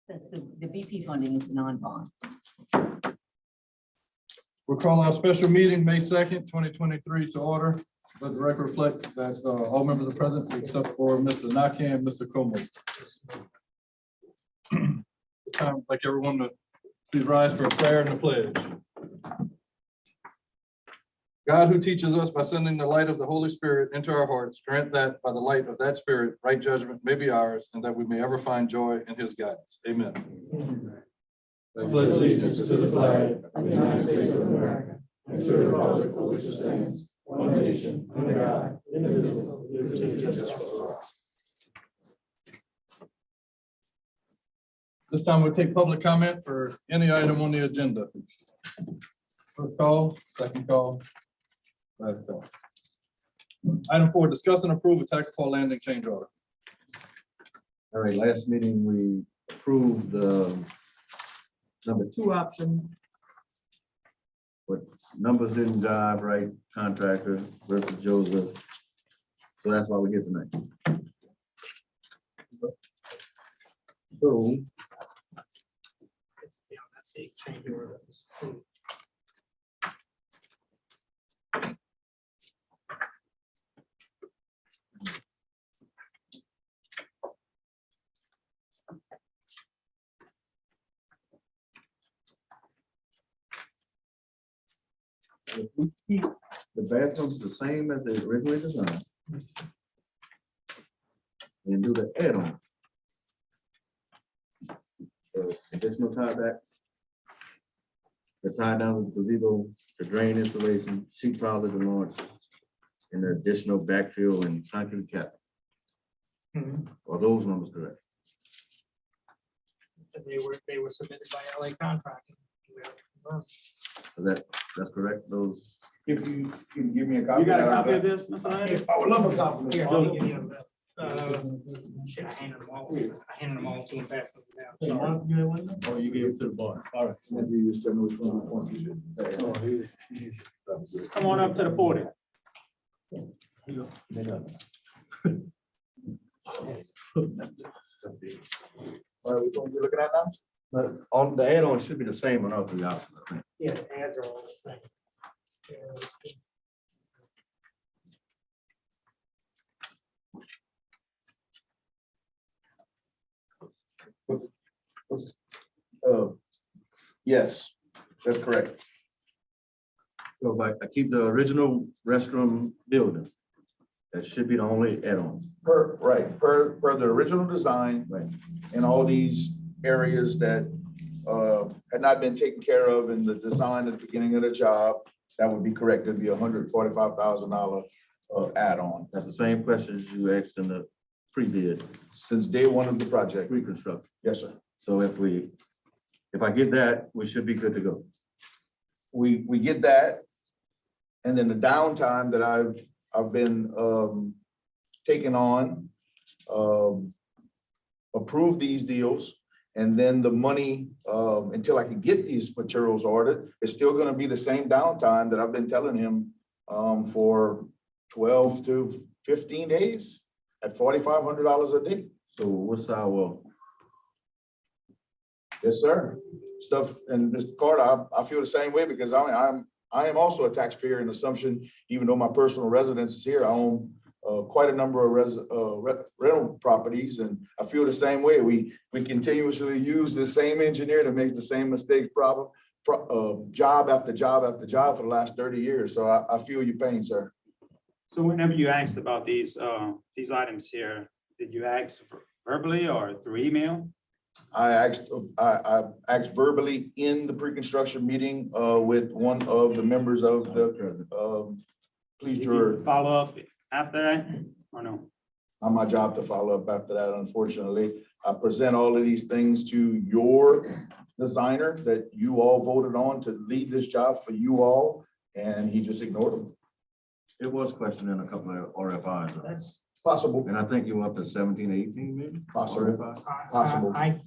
That's the BP funding is the non-bond. We'll call our special meeting, May 2nd, 2023 to order. Let the record reflect that all members are present except for Mr. Nakam and Mr. Como. Time, like everyone to please rise for a prayer and a pledge. God, who teaches us by sending the light of the Holy Spirit into our hearts, grant that by the light of that Spirit, right judgment may be ours, and that we may ever find joy in his guidance. Amen. I pledge allegiance to the flag of the United States of America and to the republic for which it stands, one nation, under God, indivisible, with liberty and justice for all. This time we'll take public comment for any item on the agenda. First call, second call, last call. Item 4, discuss and approve a tactical landing change order. All right, last meeting, we approved the number 2 option. But numbers didn't jive right, contractor versus Joseph. So that's why we're here tonight. So, That's the exchange order. if we keep the bathrooms the same as they originally designed and do the add-on. Additional tiebacks. The tie down with gazebo, the drain installation, sheet pile at the launch, and the additional backfill and concrete cap. Are those numbers correct? They were submitted by LA Contracting. So that's correct, those? If you can give me a copy. You got a copy of this, Mr. Lane? I would love a copy. Here, let me give you a, shit, I handed them all to him fast. Oh, you gave it to the bar. All right. Maybe you just tell me which one I want you to. Come on up to the podium. All right, which one you looking at now? But all the add-on should be the same on all 3 options, I think. Yeah, the ads are all the same. Yes, that's correct. So like I keep the original restroom building. That should be the only add-on. Per the original design. Right. And all these areas that had not been taken care of in the design at the beginning of the job, that would be correct. It'd be $145,000 add-on That's the same questions you asked in the pre-bid, since day one of the project. pre-construction. Yes, sir. So if I get that, we should be good to go. We get that. And then the downtime that I've been taking on, approve these deals. And then the money, until I can get these materials ordered, it's still gonna be the same downtime that I've been telling him for 12 to 15 days at $4,500 a day. So what's our, Yes, sir. Stuff, and Mr. Carter, I feel the same way because I am also a taxpayer in Assumption, even though my personal residence is here. I own quite a number of rental properties, and I feel the same way. We continuously use the same engineer that makes the same mistake job after job after job for the last 30 years. So I feel your pain, sir. So whenever you asked about these items here, did you ask verbally or through email? I asked verbally in the pre-construction meeting with one of the members of the police Did jury. you follow up after that or no? Not my job to follow up after that, unfortunately. I present all of these things to your designer that you all voted on to lead this job for you all, and he just ignored them. it was questioning a couple of RFIs. That's Possible, And I think you were up to 17, 18 maybe? Possible. RFI? Possible. I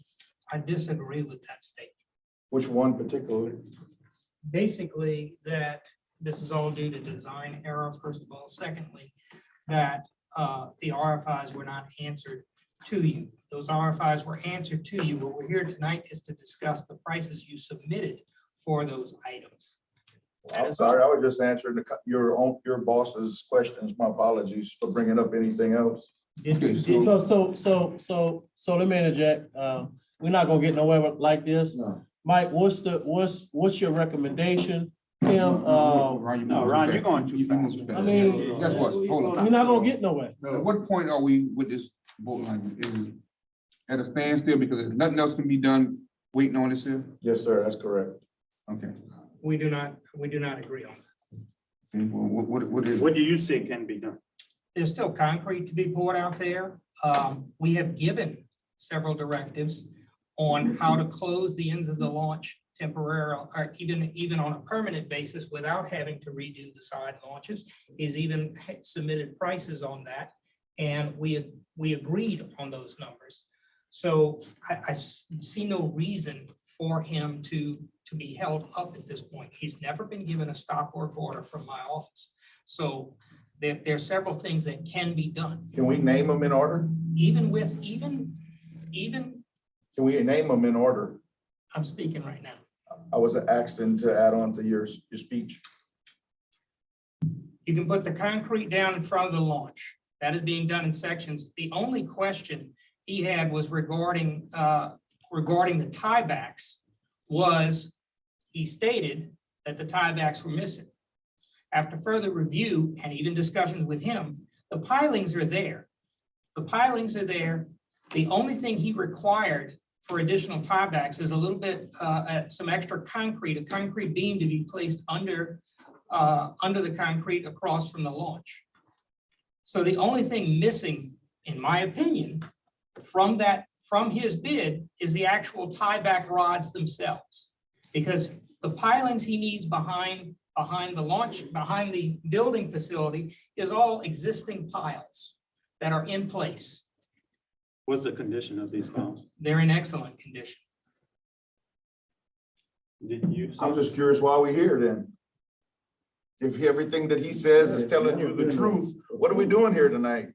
disagree with that statement. which one particularly? Basically, that this is all due to design error, first of all. Secondly, that the RFIs were not answered to you. Those RFIs were answered to you. What we're here tonight is to discuss the prices you submitted for those items. I'm sorry, I was just answering your boss's questions. My apologies for bringing up anything else. So let me interject. We're not gonna get nowhere like this. No. Mike, what's your recommendation? Tim, No, Ron, you're going too fast. I mean, Guess what? Hold on. we're not gonna get nowhere. At what point are we with this vote line? Is it at a standstill because there's nothing else can be done waiting on this here? Yes, sir, that's correct. Okay. We do not agree on that. Okay, well, what is? What do you say can be done? There's still concrete to be poured out there. We have given several directives on how to close the ends of the launch temporarily, or even on a permanent basis without having to redo the side launches. He's even submitted prices on that, and we agreed on those numbers. So I see no reason for him to be held up at this point. He's never been given a stop work order from my office. So there are several things that can be done, Can we name them in order? even, Can we name them in order? I'm speaking right now. I was asking to add on to your speech. You can put the concrete down in front of the launch. That is being done in sections. The only question he had was regarding the tiebacks. Was he stated that the tiebacks were missing. After further review and even discussions with him, the pilings are there. The pilings are there. The only thing he required for additional tiebacks is a little bit, some extra concrete, a concrete beam to be placed under the concrete across from the launch. So the only thing missing, in my opinion, from his bid is the actual tieback rods themselves. Because the pilings he needs behind the launch, behind the building facility is all existing piles that are in place. What's the condition of these piles? They're in excellent condition. Did you? I'm just curious why we're here then. If everything that he says is telling you the truth, what are we doing here tonight?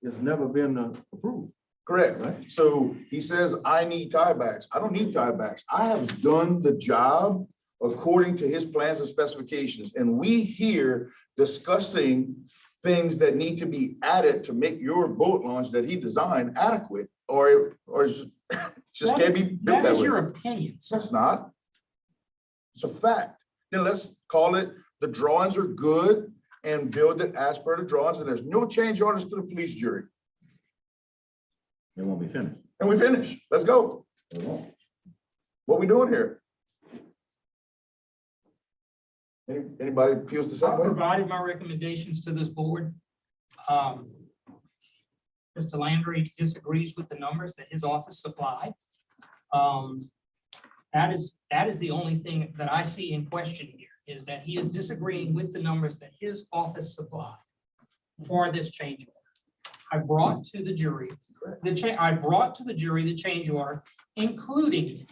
It's never been approved. Correct. So he says, I need tiebacks. I don't need tiebacks. I have done the job according to his plans and specifications. And we here discussing things that need to be added to make your boat launch that he designed adequate, or just can't be built That that is way. your opinion, sir. It's not. It's a fact. Then let's call it, the drawings are good and build it as per the drawings, and there's no change orders to the police jury. It won't be finished. And we finish. Let's go. It won't. What we doing here? Anybody feels the I same way? provided my recommendations to this board. Mr. Landry disagrees with the numbers that his office supplied. That is the only thing that I see in question here, is that he is disagreeing with the numbers that his office supplied for this change order. I brought to the jury the change order, including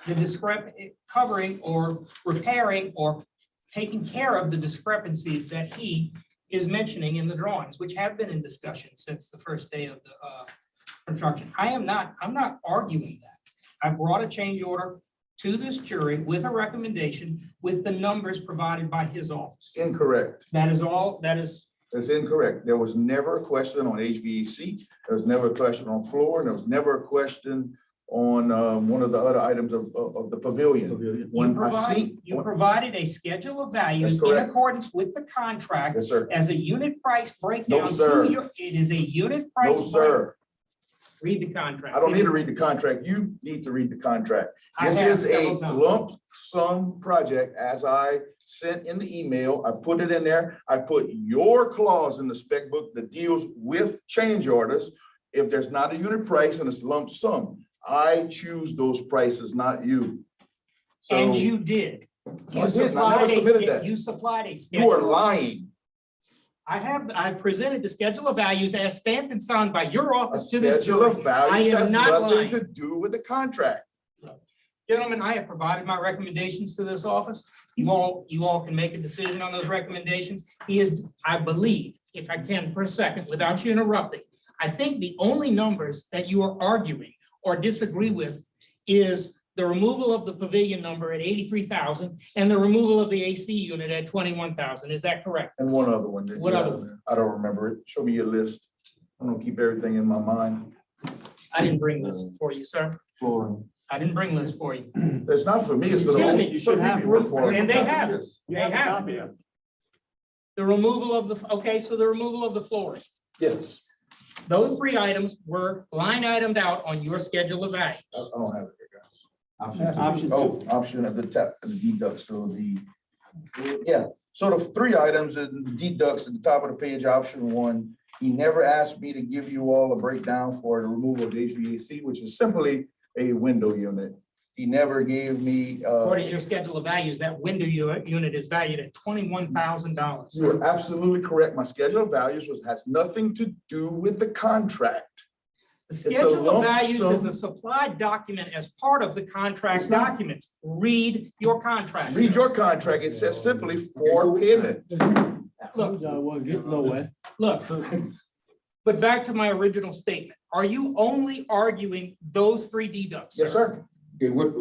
the covering or repairing or taking care of the discrepancies that he is mentioning in the drawings, which have been in discussion since the first day of the construction. I'm not arguing that. I brought a change order to this jury with a recommendation with the numbers provided by his office. Incorrect. That is all, That's incorrect. There was never a question on HVAC. There was never a question on floor, and there was never a question on one of the other items of the pavilion. When I see, you provided a schedule of values That's in correct. accordance with the contract yes, sir. as a unit price breakdown. sir. It is a unit price. No, sir. Read the contract. I don't need to read the contract. You need to read the contract. I This have is a several times. lump sum project, as I sent in the email. I put it in there. I put your clause in the spec book that deals with change orders. If there's not a unit price and it's lump sum, I choose those prices, not you. So And you did. I didn't. I never submitted that. You supplied a you are schedule. lying. I presented the schedule of values as stamped and signed by your A office to this schedule of jury. values I am has not nothing lying. to do with the contract. Gentlemen, I have provided my recommendations to this office. You all can make a decision on those recommendations. I believe, if I can for a second, without you interrupting, I think the only numbers that you are arguing or disagree with is the removal of the pavilion number at 83,000 and the removal of the AC unit at 21,000. Is that correct? And one other one. that What you other have one? there. I don't remember it. Show me your list. I don't keep everything in my mind. I didn't bring this for you, sir. Flooring. I didn't bring this for you. It's not for me, it's for the. Excuse me, you should have people who work for it. And they have. Yes. You They have a have. copy of it. The removal of the, okay, so the removal of the flooring. Yes, Those three items were line itemed out on your schedule of values. I don't have it here, guys. Option Oh, two. option at the top, the deduct, so the, yeah, so the three items and deducts at the top of the page, option one. He never asked me to give you all a breakdown for the removal of the HVAC, which is simply a window unit. He never gave me, According to your schedule of values, that window unit is valued at $21,000. you are absolutely correct. My schedule of values has nothing to do with the contract. The a schedule of lump values is sum. a supplied document as part of the contract It's not. documents. Read your contract. Read your contract. It says simply for payment. Look, Y'all wasn't getting nowhere. look. But back to my original statement. Are you only arguing those three deducts? Yes, sir. Okay, what,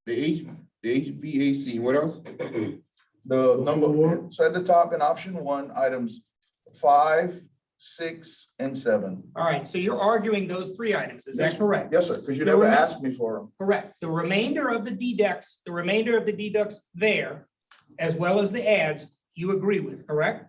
the HVAC, what else? The number, so at the top in option one, items 5, 6, and 7. All right, so you're arguing those three items. Is that Yes. correct? Yes, sir, because you The never rema- asked me for them. Correct. The remainder of the deducts there, as well as the ads, you agree with, correct?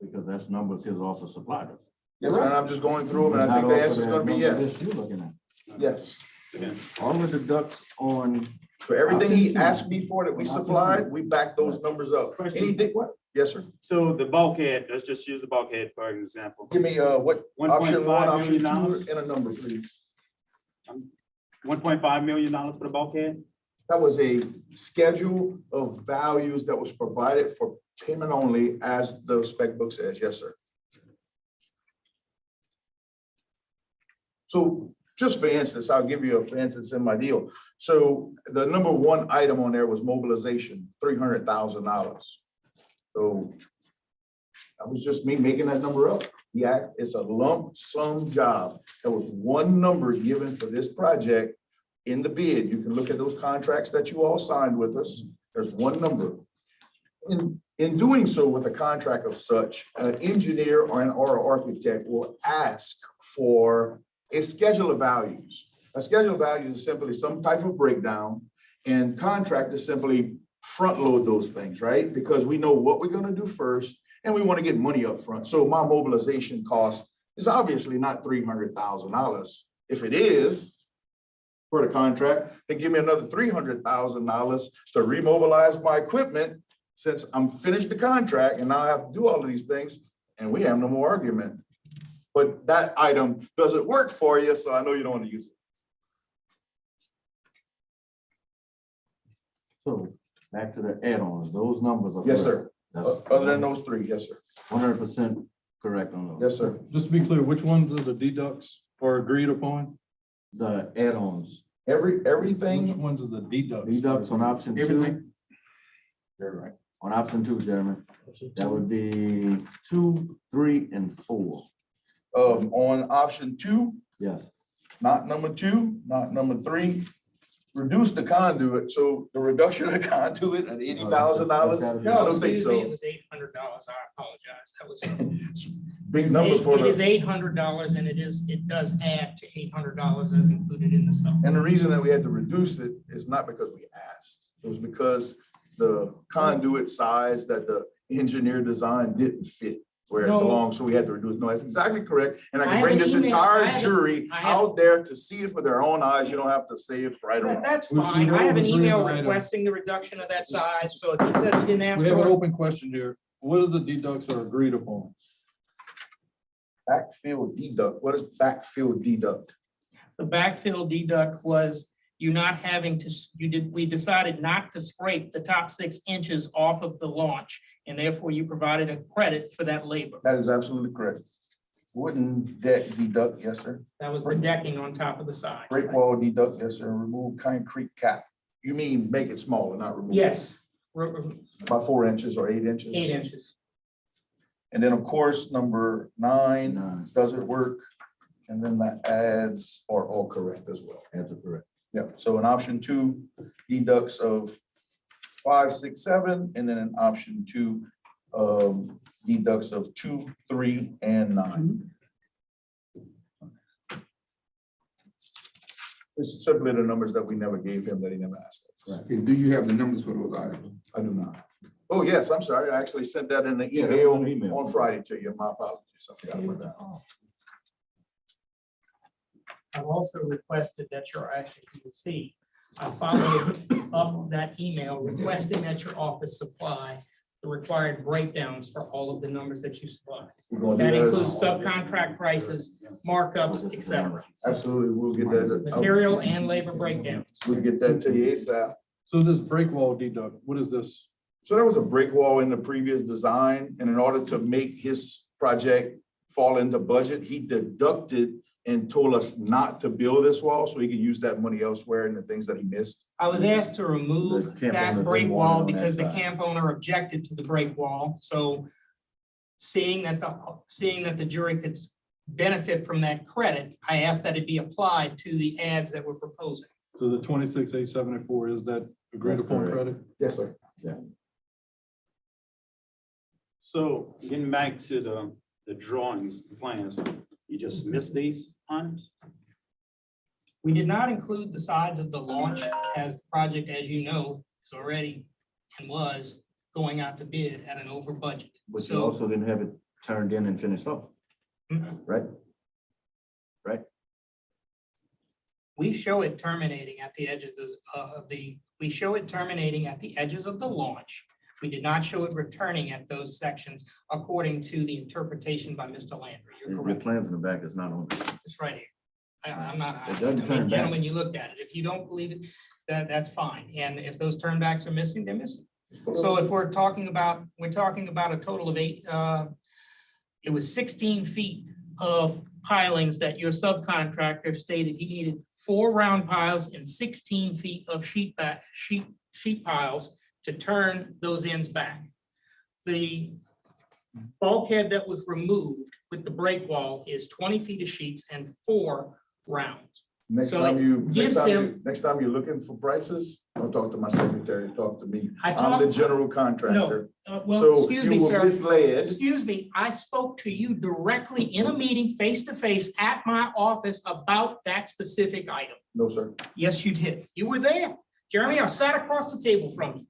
Because that's numbers his office supplied us. Yes, sir, and I'm just going through them, and I think the answer is gonna be yes. You're looking at. Yes. All of the ducts on, For everything he asked me for that we supplied, we backed those numbers up. Anything, what? Yes, sir. So the bulkhead, let's just use the bulkhead for an example. Give me, what, option one, $1.5 option million. two, and a number, please. $1.5 million for the bulkhead? That was a schedule of values that was provided for payment only, as the spec book says. Yes, sir. So just for instance, I'll give you a for instance in my deal. So the number one item on there was mobilization, $300,000. So that was just me making that number up. Yeah, it's a lump sum job. There was one number given for this project in the bid. You can look at those contracts that you all signed with us. There's one number. In doing so with a contract of such, an engineer or an architect will ask for a schedule of values. A schedule of values is simply some type of breakdown, and contractors simply front load those things, right? Because we know what we're gonna do first, and we want to get money up front. So my mobilization cost is obviously not $300,000. If it is for the contract, then give me another $300,000 to remobilize my equipment, since I'm finished the contract and now I have to do all of these things, and we have no more argument. But that item doesn't work for you, so I know you don't want to use it. so back to the add-ons, those numbers are. Yes, correct. sir. That's Other than those three, yes, sir. 100% correct on those. Yes, sir. Just to be clear, which ones are the deducts are agreed upon? The add-ons, Which Everything, ones are the deducts? deducts on option two, Everything? They're right. on option two, Jeremy, that would be 2, 3, and 4. on option 2, Yes, not number 2, not number 3, reduce the conduit. So the reduction of the conduit at $80,000. That's gotta be- No, I don't think excuse me, so. it was $800. I apologize. That was. Big number for It is the, $800 and it does add to $800 as included in the sum. and the reason that we had to reduce it is not because we asked. It was because the conduit size that the engineer designed didn't fit where it No. belongs, so we had to reduce. No, that's exactly correct. And I I can have bring an this email- entire I have a- jury I have- out there to see it with their own eyes. You don't have to say it's right or wrong. That's We fine. know I have an the three email items. requesting the reduction of that size, so if he said he didn't ask We have an for it. open question here. What are the deducts are agreed upon? Backfill deduct. What is backfill deduct? The backfill deduct was you not having to, we decided not to scrape the top 6 inches off of the launch, and therefore you provided a credit for that labor. That is absolutely correct. Wooden deck deduct, yes, sir. That was the decking on top of the side. Break wall deduct, yes, sir. Remove concrete cap. You mean make it smaller, not remove? it. Yes, about 4 inches or 8 inches. 8 inches. And then, of course, number 9, Nine. does it work? And then the adds are all correct as well. Answer correct. Yeah, so in option 2, deducts of 5, 6, 7, and then in option 2, deducts of 2, 3, and 9. This is simply the numbers that we never gave him that he never asked us. Okay, do you have the numbers for those items? I do not. Oh, yes, I'm sorry. I actually sent that in the Yeah, that was an email email. on Friday to you. My apologies. I forgot about that. I've also requested that your actually see. I followed up that email requesting that your office supply the required breakdowns for all of the numbers that you supply. We're gonna do That that. includes subcontract prices, markups, etc. Absolutely, we'll get that. Material and labor breakdowns. We'll get that to you ASAP. So this break wall deduct, what is this? So there was a break wall in the previous design, and in order to make his project fall into budget, he deducted and told us not to build this wall, so he could use that money elsewhere in the things that he missed. I was asked to remove The camp owners that didn't break want it wall on that because the side. camp owner objected to the break wall. So seeing that the jury could benefit from that credit, I asked that it be applied to the ads that we're proposing. So the 26,874, is that agreed That's upon correct. credit? Yes, sir. So getting back to the drawings, the plans, you just missed these items? We did not include the sides of the launch as the project, as you know, is already and was going out to bid at an over budget. But you So- also didn't have it turned in and finished off, right? Right? We show it terminating at the edges we show it terminating at the edges of the launch. We did not show it returning at those sections according to the interpretation by Mr. Landry. You're Your correct. plans in the back is not on. It's right here. I'm not, It doesn't I turn mean, back. gentlemen, you looked at it. If you don't believe it, that's fine. And if those turnbacks are missing, they're missing. So if we're talking about a total of 8, it was 16 feet of pilings that your subcontractor stated he needed 4 round piles and 16 feet of sheet piles to turn those ends back. The bulkhead that was removed with the break wall is 20 feet of sheets and 4 rounds. Next So time it gives next time you're looking for prices, don't talk to my secretary, talk to me. I I'm the talked- general contractor. Well, So excuse you me, were sir. misled. Excuse me, I spoke to you directly in a meeting, face to face at my office about that specific item. No, sir. Yes, you did. You were there. Jeremy, I sat across the table from you.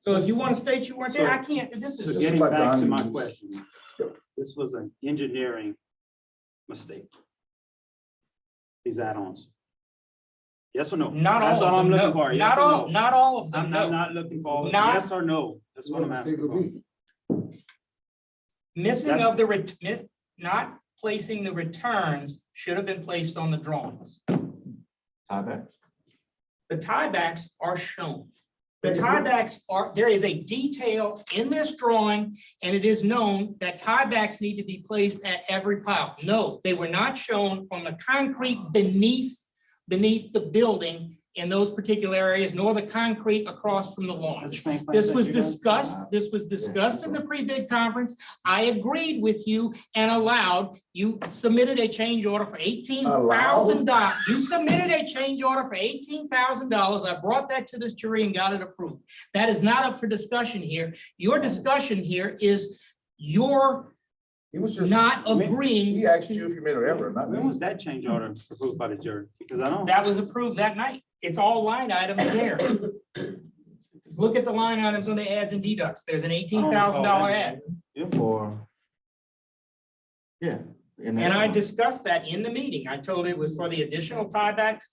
So if you want to state you weren't there, I can't, this So is, getting about back to time. my question, this was an engineering mistake. These add-ons. Yes or no? not That's all all of I'm them, looking no. for. Yes Not or all, no? not all of them, I'm no. not looking for Not- yes or no. That's what I'm asking for. Missing That's- of not placing the returns should have been placed on the drawings. Tiebacks. The tiebacks are shown. The tiebacks are, there is a detail in this drawing, and it is known that tiebacks need to be placed at every pile. No, they were not shown on the concrete beneath the building in those particular areas, nor the concrete across from the That's the launch. same plan This that was you done? discussed in the pre-bid conference. I agreed with you and allowed, you submitted a change order for $18,000. You submitted a change order for $18,000. I brought that to this jury and got it approved. That is not up for discussion here. Your discussion here is you're He was just, not agreeing. he asked you if you made an error, not When me. was that change order approved by the jury? Because I don't. That was approved that night. It's all line items there. Look at the line items on the ads and deducts. There's an $18,000 ad. Or. Yeah. And I discussed that in the meeting. I told it was for the additional tiebacks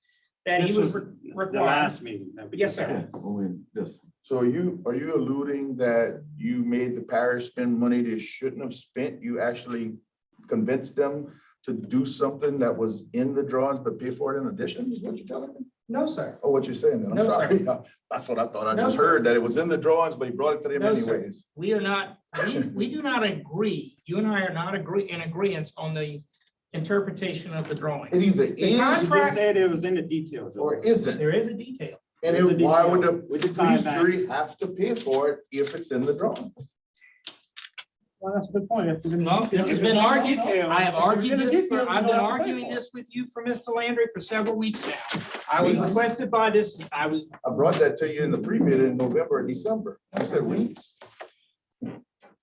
that he This was was the required. last meeting. that we Yes, just sir. had. Yeah, when we just. So are you alluding that you made the parish spend money they shouldn't have spent? You actually convinced them to do something that was in the drawings but pay for it in addition, is what you're telling me? No, sir. Oh, what you're saying then, I'm No, sir. sorry. That's what I thought. I No, just sir. heard that it was in the drawings, but he brought it to them No, sir. anyways. We are not, we do not agree. You and I are not in agreement on the interpretation of the drawing. It either The is You contract- said it was in the details. or isn't. There is a detail. And With the why would detail, with the the police tieback. jury have to pay for it if it's in the drawing? Well, that's a good point. If it's in the Well, this has detail, been it's in the argued. detail. I have If it's in argued the this detail, for, I've you been gotta pay arguing for it. this with you for Mr. Landry for several weeks now. I was Weeks. requested by this, I was, I brought that to you in the pre-bid in November and December. I said weeks.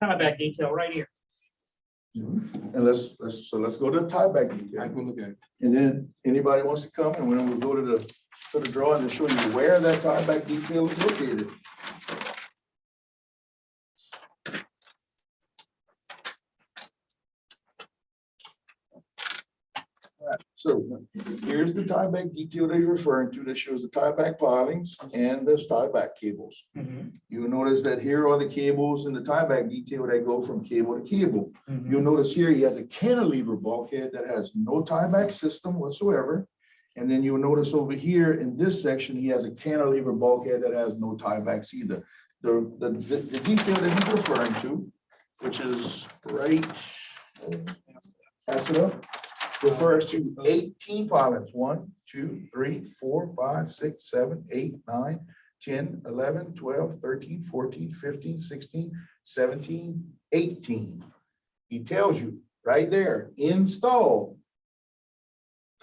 tieback detail right here. And let's go to the tieback I detail. go look at it. And then anybody wants to come and we'll go to the drawing to show you where that tieback detail is located. So here's the tieback detail that you're referring to that shows the tieback pilings and the tieback cables. You'll notice that here are the cables in the tieback detail that go from cable to cable. You'll notice here he has a cantilever bulkhead that has no tieback system whatsoever. And then you'll notice over here in this section, he has a cantilever bulkhead that has no tiebacks either. The detail that he's referring to, which is right, pass it up, refers to 18 pilings. 1, 2, 3, 4, 5, 6, 7, 8, 9, 10, 11, 12, 13, 14, 15, 16, 17, 18. He tells you right there, install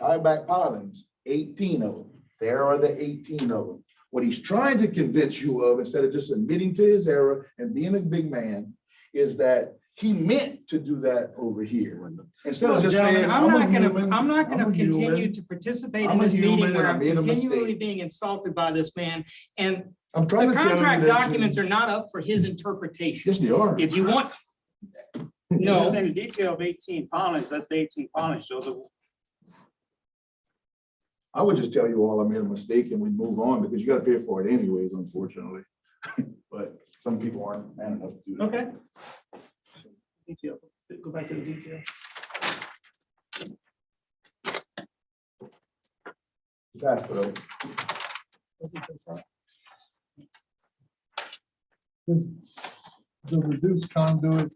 tieback pilings, 18 of them. There are the 18 of them. What he's trying to convince you of, instead of just admitting to his error and being a big man, is that he meant to do that over here. Instead of Look, just gentlemen, saying, I'm not gonna human, continue I'm a to human. participate I'm in a this human meeting and where I I'm made a continually mistake. being insulted by this man. And I'm the trying to tell you contract that documents are not up for his interpretation. Yes, they are. If you want, It's no, in the detail of 18 pilings, that's the 18 pilings, Joseph. I would just tell you all I made a mistake and we move on because you gotta pay for it anyways, unfortunately. But some people aren't man enough to do that. okay. Detail. Go back to the detail. Pass it up. The reduced conduit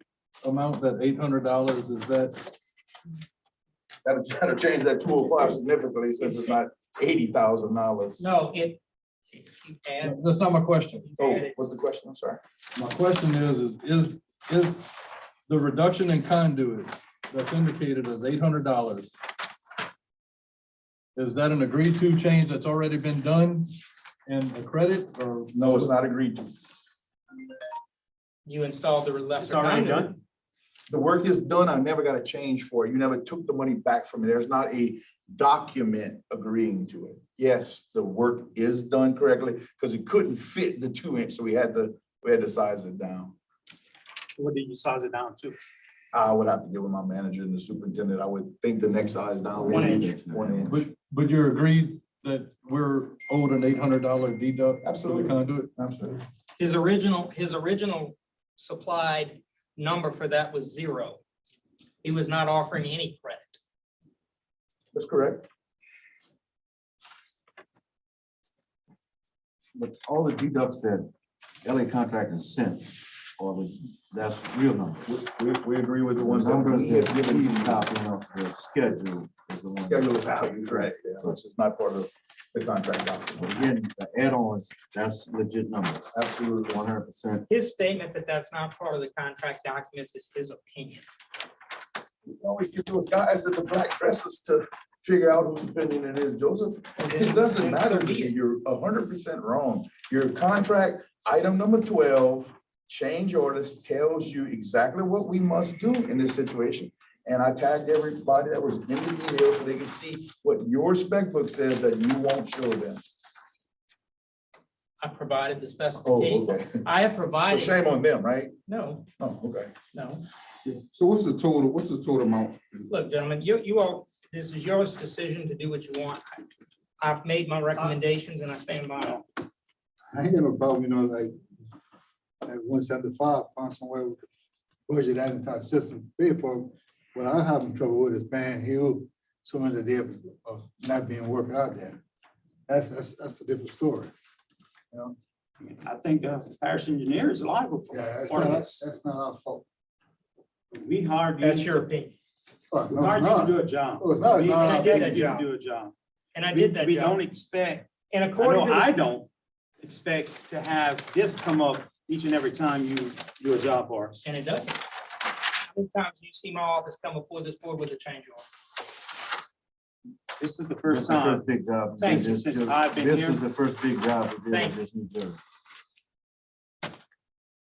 amount, that $800, is that, That'll change that 205 significantly since it's not $80,000. No, it, you add, that's not my question. Oh, what's the question? I'm sorry. My question is the reduction in conduit that's indicated as $800, is that an agreed to change that's already been done and a credit, or? No, it's not agreed to. you installed the It's lesser already conduit. done. The work is done. I never got a change for it. You never took the money back from me. There's not a document agreeing to it. Yes, the work is done correctly because it couldn't fit the 2-inch, so we had to size it down. What did you size it down to? I would have to give with my manager and the superintendent. I would think the next size down. 1 maybe inch. 1 inch. But you're agreed that we're owed an $800 deduct for Absolutely. the conduit? Absolutely. His original supplied number for that was 0. He was not offering any credit. That's correct. But all the deducts that LA contractor sent, that's real numbers. We agree with the The ones that numbers we have that given he's you. copying of the schedule is the one. Schedule of values, right? Yeah, it's just not part of the contract document. Again, the add-ons, that's legit numbers, Absolutely. 100%. His statement that that's not part of the contract documents is his opinion. We always get those guys at the black dresses to figure out whose opinion it is, Joseph. It doesn't And matter so to be me. it. You're 100% wrong. Your contract, item number 12, change orders tells you exactly what we must do in this situation. And I tagged everybody that was in the email so they can see what your spec book says that you won't show them. I provided the Oh, specification. okay. I have So provided, shame on them, right? no, Oh, okay. no. So what's the total amount? Look, gentlemen, you all, this is your decision to do what you want. I've made my recommendations and I stand by them. I ain't got no problem, you know, like 175, find somewhere we could budget that entire system, pay for it. What I have trouble with is paying Hill so many days of not being worked out there. That's a different story. I think parish engineer is liable for Yeah, part of this. that's not our fault. We hired you. That's your opinion. Oh, We no, hired it's you to not. do a job. Oh, it's not, it's We not our I did paid that you to job. Do a job. And I did that We don't job. expect, And I know according to, I don't expect to have this come up each and every time you do a job for us? And it doesn't. How many times do you see my office come before this board with a change order? This is the This first is the time. first big job. Thanks. This Since is- I've been This here. is the first big job we did Thank in this new Jersey.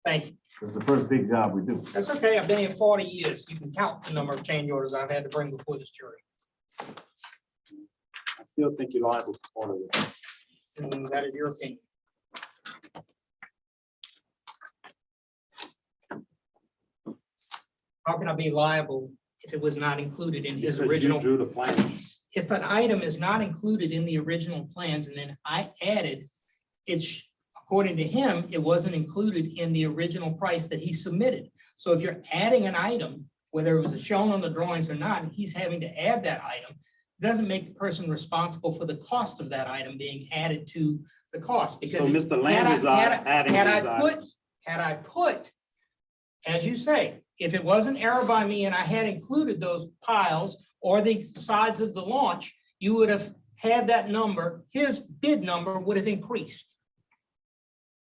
Thank you. It's the first big job we do. That's okay. I've been here 40 years. You can count the number of change orders I've had to bring before this jury. I still think you're liable for all of it. And that is your opinion. How can I be liable if it was not included in his Because you original? drew the plans. If an item is not included in the original plans and then I added, it's, according to him, it wasn't included in the original price that he submitted. So if you're adding an item, whether it was shown on the drawings or not, and he's having to add that item, it doesn't make the person responsible for the cost of that item being added to the cost. Because So Mr. Landry's adding had I these put- items. had I put, as you say, if it was an error by me and I had included those piles or the sides of the launch, you would have had that number, his bid number would have increased.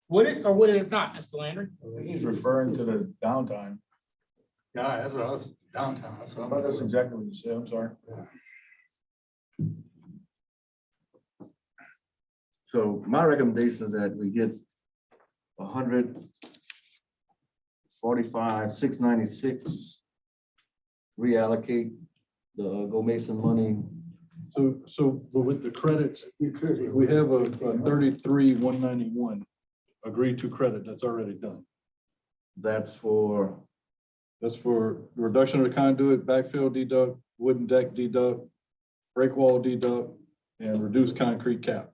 Would it or would it have not, Mr. Landry? He's referring to the downtime. Yeah, that's what I was downtown. That's what But that's I'm. exactly what you said. I'm sorry. So my recommendation is that we get 145,696, reallocate the Go Mason money. So but with the credits, we have a 33,191 agreed to credit that's already done. That's for, That's for reduction of the conduit, backfill deduct, wooden deck deduct, break wall deduct, and reduced concrete cap.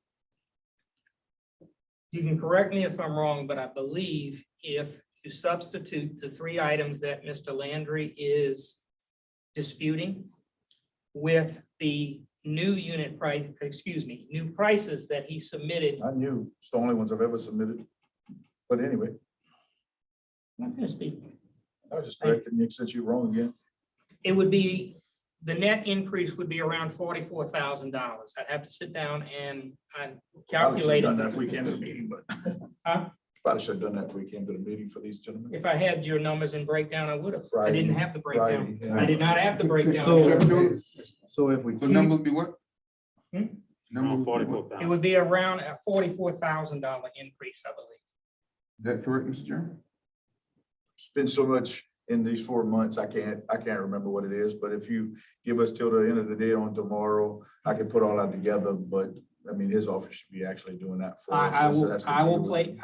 You can correct me if I'm wrong, but I believe if you substitute the three items that Mr. Landry is disputing with the new unit price, new prices that he submitted. I knew it's the only ones I've ever submitted. But anyway, I'm gonna speak. I was just correcting you since you're wrong again. It would be, the net increase would be around $44,000. I'd have to sit down and I'd calculate Done that it. if we came to the meeting, but Huh? probably should have done that if we came to the meeting for these gentlemen. If I had your numbers and breakdown, I would have. I Friday, didn't have to break down. Friday, yeah. I did not have to break down. so if we The keep, number would be what? Hmm? Number would be what? It 44,000. would be around a $44,000 increase, I believe. Is that correct, Mr. Chairman? It's been so much in these 4 months, I can't remember what it is, but if you give us till the end of the day on tomorrow, I can put all that together, but I mean, his office should be actually doing that for us. I So that's the I will deal. play,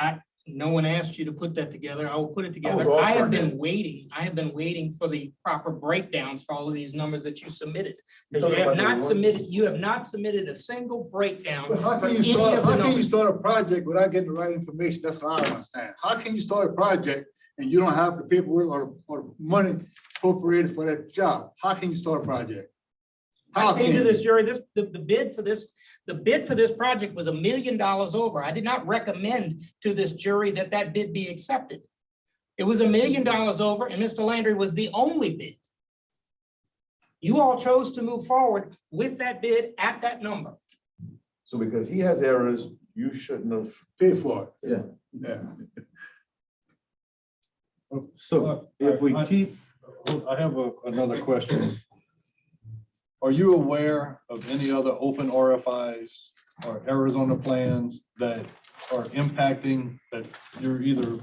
no one asked you to put that together. I will put it together. was I have offering been it. waiting. I have been waiting for the proper breakdowns for all of these numbers that you submitted. Because talking you have about the not ones- submitted, you have not submitted a single breakdown But how for can any you of start, the how can you numbers. start a project without getting the right information? That's what I don't understand. How can you start a project and you don't have the paperwork or the money appropriated for that job? How can you start a project? How I came to can this you? jury, the bid for this project was $1 million over. I did not recommend to this jury that that bid be accepted. It was $1 million over and Mr. Landry was the only bid. You all chose to move forward with that bid at that number. So because he has errors, you shouldn't have. Pay for it. yeah, Yeah. so if we I- keep, I have another question. Are you aware of any other open RFIs or errors on the plans that are impacting, that you're either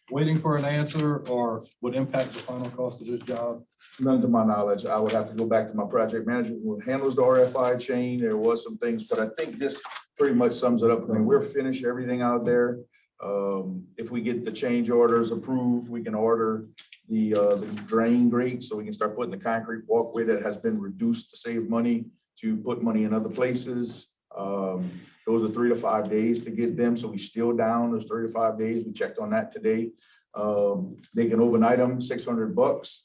waiting for an answer or would impact the final cost of this job? None to my knowledge. I would have to go back to my project manager who handles the RFI chain. There was some things, but I think this pretty much sums it up. I mean, we're finished everything out there. If we get the change orders approved, we can order the drain grate so we can start putting the concrete walkway that has been reduced to save money, to put money in other places. Those are 3 to 5 days to get them. So we still down those 3 to 5 days. We checked on that today. They can overnight them $600.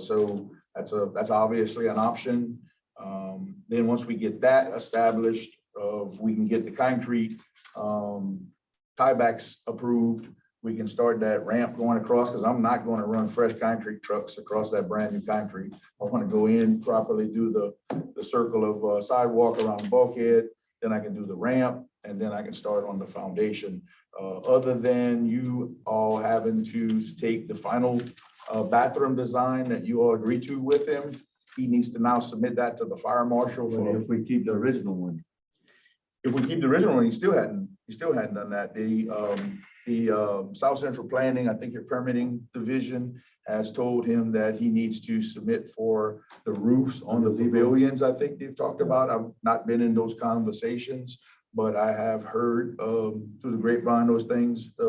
So that's obviously an option. Then once we get that established, we can get the concrete tiebacks approved. We can start that ramp going across, because I'm not going to run fresh concrete trucks across that brand new concrete. I want to go in properly, do the circle of sidewalk around the bulkhead, then I can do the ramp, and then I can start on the foundation. Other than you all having to take the final bathroom design that you all agreed to with him, he needs to now submit that to the fire marshal But for. if we keep the original one, If we keep the original one, he still hadn't done that. The South Central Planning, I think your permitting division has told him that he needs to submit for the roofs on the pavilions. I think they've talked about. I've not been in those conversations, but I have heard through the grapevine those things. So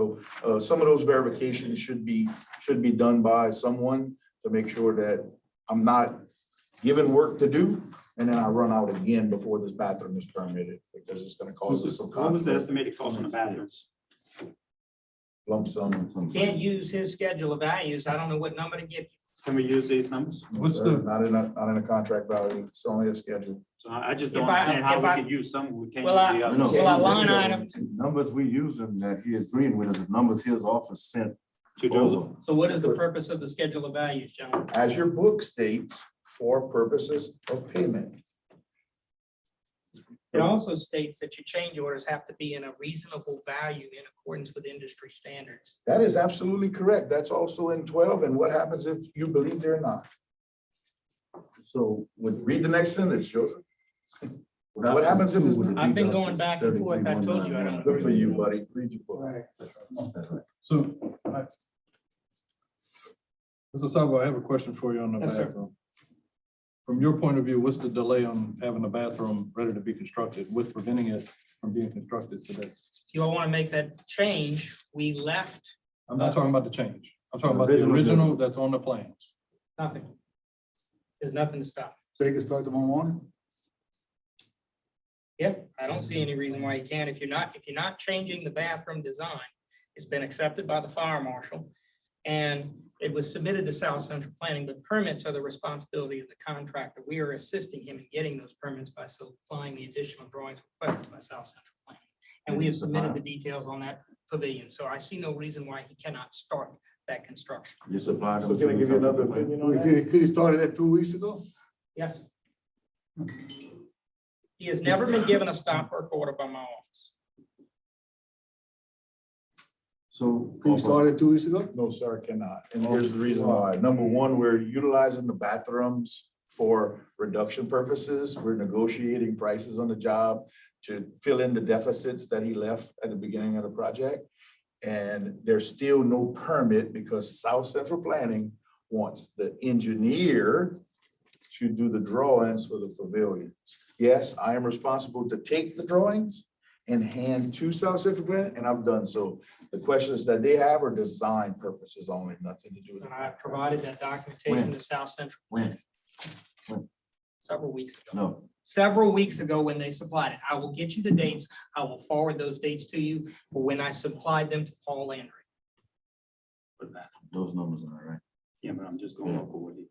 some of those verifications should be done by someone to make sure that I'm not given work to do and then I run out again before this bathroom is permitted, because it's gonna cause us some What was the conflict. estimated cost on the bathrooms? Lump sum. Can't use his schedule of values. I don't know what number to give you. Can we use these numbers? What's the- Not in a contract value, it's only a schedule. So I just don't If I- understand how if we I- could use some, we can't Well, use the no, others. Well, our line item- numbers we using that he agreeing with is the numbers his office sent To Joseph. over. So what is the purpose of the schedule of values, gentlemen? As your book states, for purposes of payment. It also states that your change orders have to be in a reasonable value in accordance with industry standards. That is absolutely correct. That's also in 12. And what happens if you believe they're not? So with. Read the next sentence, Joseph. What happens if it's not? I've been going back and forth. I told you I don't Good for you, buddy. Read your book. Right. So. Mr. Sabo, I have a question for you on the Yes, sir. bathroom. From your point of view, what's the delay on having the bathroom ready to be constructed? What's preventing it from being constructed today? If you all want to make that change, we left I'm not talking about the change. I'm talking The about the original original building. that's on the plans. nothing. There's nothing to stop. So you can start tomorrow morning? Yeah, I don't see any reason why you can't. If you're not changing the bathroom design, it's been accepted by the fire marshal. And it was submitted to South Central Planning, but permits are the responsibility of the contractor. We are assisting him in getting those permits by supplying the additional drawings requested by South Central Planning. And we have submitted the details on that pavilion, so I see no reason why he cannot start that construction. You supplied them. So can I to give you another South Central opinion on that? Could he started that 2 weeks ago? Yes. He has never been given a stop work order by my office. So. Could he started 2 weeks ago? No, sir, I cannot. And here's the reason why. Number one, we're utilizing the bathrooms for reduction purposes. We're negotiating prices on the job to fill in the deficits that he left at the beginning of the project. And there's still no permit because South Central Planning wants the engineer to do the drawings for the pavilions. Yes, I am responsible to take the drawings and hand to South Central Planning, and I've done so. The questions that they have are design purposes only, nothing to do with. And I provided that documentation to South Central When? several weeks ago. No, Several weeks ago when they supplied it. I will get you the dates. I will forward those dates to you for when I supplied them to Paul Landry. those numbers are right. Yeah, but I'm just going local with you.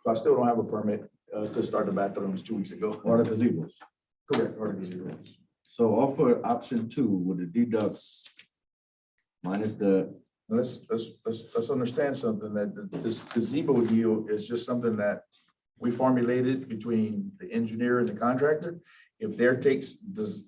So I still don't have a permit to start the bathrooms 2 weeks ago. Or the gazebos. Correct. Article 0. So offer option 2 with the deducts minus the, Let's understand something, that this gazebo deal is just something that we formulated between the engineer and the contractor. If there takes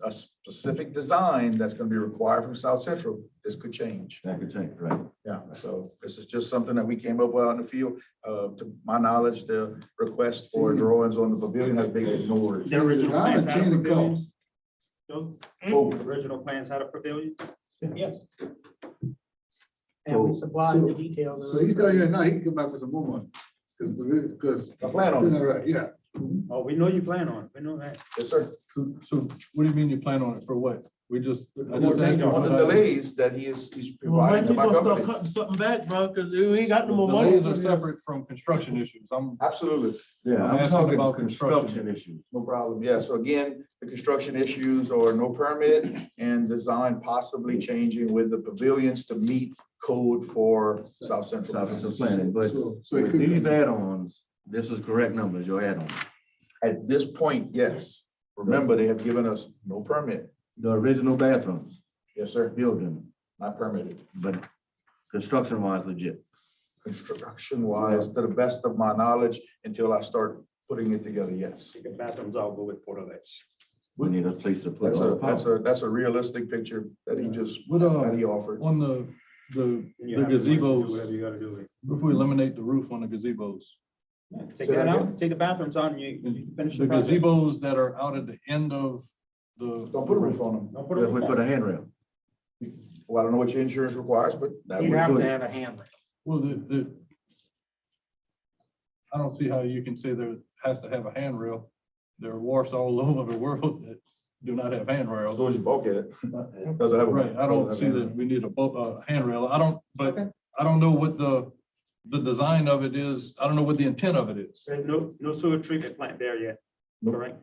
a specific design that's gonna be required from South Central, this could change. that could change, right? Yeah, so this is just something that we came up with out in the field. To my knowledge, the request for drawings on the pavilion has been ignored. The original Design plans had a change the pavilion? cost. Joe? Oh, The original plans had a pavilion? Yes. And we supplied the details. of So he's telling you now he can come back with some more money. Because, I plan on it. right, yeah. Oh, we know you plan on it. We know that. Yes, sir. So what do you mean you plan on it for what? I just More asked you danger. On what the I- delays that he's Well, when providing to you my gonna start company. cutting something back, bro? Cause we ain't got no The more money. delays for are this. separate from construction issues. Absolutely. Yeah, I'm I'm asking talking about about construction construction. issues. No problem. Yeah, so again, the construction issues or no permit and design possibly changing with the pavilions to meet code for South Central. South Central Planning, but So it with could. these add-ons, this is correct numbers, your add-ons. At this point, yes. Remember, they have given us no permit. The original bathrooms, Yes, sir. building, Not permitted. but construction wise legit. Construction wise, to the best of my knowledge, until I start putting it together, yes. The bathrooms all go with portalettes. We need a place to put That's all the that's a realistic picture that he just, What, that he offered. on the You have the money to do gazebos, Whatever you gotta do. if we eliminate the roof on the gazebos, Yeah, Take Say that that out, again? take the bathrooms out and you finish the the project. gazebos that are out at the end of the. Don't put a roof on them. Don't put a If we roof put a on. handrail, Well, I don't know what your insurance requires, but that You would have to good. have a handrail. Well, I don't see how you can say there has to have a handrail. There are wharfs all over the world that do not have handrails. So is your bulkhead. Doesn't have a. Right, I don't see that we need a handrail. But I don't know what the design of it is. I don't know what the intent of it is. There's no sewer treatment plant there yet, correct?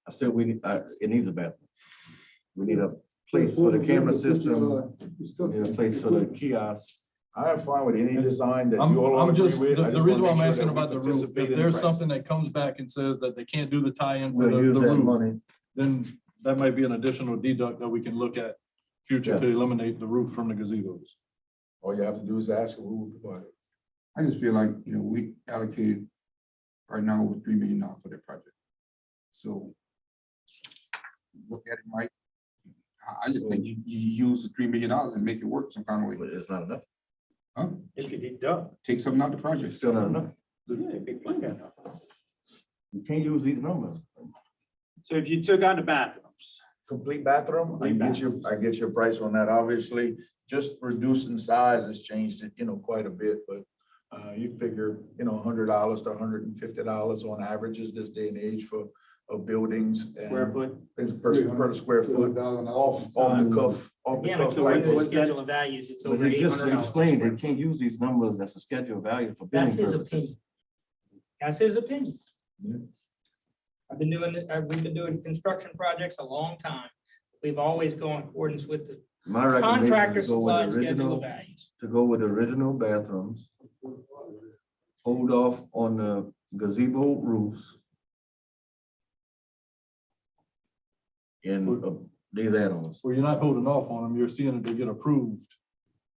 I still, it needs a bathroom. We need a place for the camera system, we need a place for the kiosks. I am fine with any design that you all I'm agree just, with. I the just reason why wanna I'm make sure asking that we about the roof, participate if in the there's price. something that comes back and says that they can't do the tie-in for We'll the use that roof, money. then that might be an additional deduct that we can look at future Yeah. to eliminate the roof from the gazebos. All you have to do is ask who will provide it. I just feel like, we allocated right now over $3 million for that project. So look at it, Mike. I just think you use the $3 million and make it work some kind of way. But it's not enough. Huh? If you deduct, Take something out the project. Still not enough. yeah, big plan. You can't use these numbers. So if you took out the bathrooms, Complete bathroom, I get your price on that. Obviously, just reducing size has changed it, quite a bit, but you figure, $100 to $150 on averages this day and age for buildings. and square foot, it's per square foot, off the cuff, Again, it's a type regular of- schedule of values. It's But over they eight just hundred explained, they dollars. can't use these numbers as a schedule value for billing That's his purposes. opinion. That's his opinion. Yeah. I've been doing it, we've been doing construction projects a long time. We've always gone in accordance with the My recommendation contractor is to go with supplied the schedule original, of values. to go with the original bathrooms. Hold off on the gazebo roofs. And these add-ons. Well, you're not holding off on them. You're seeing that they get approved,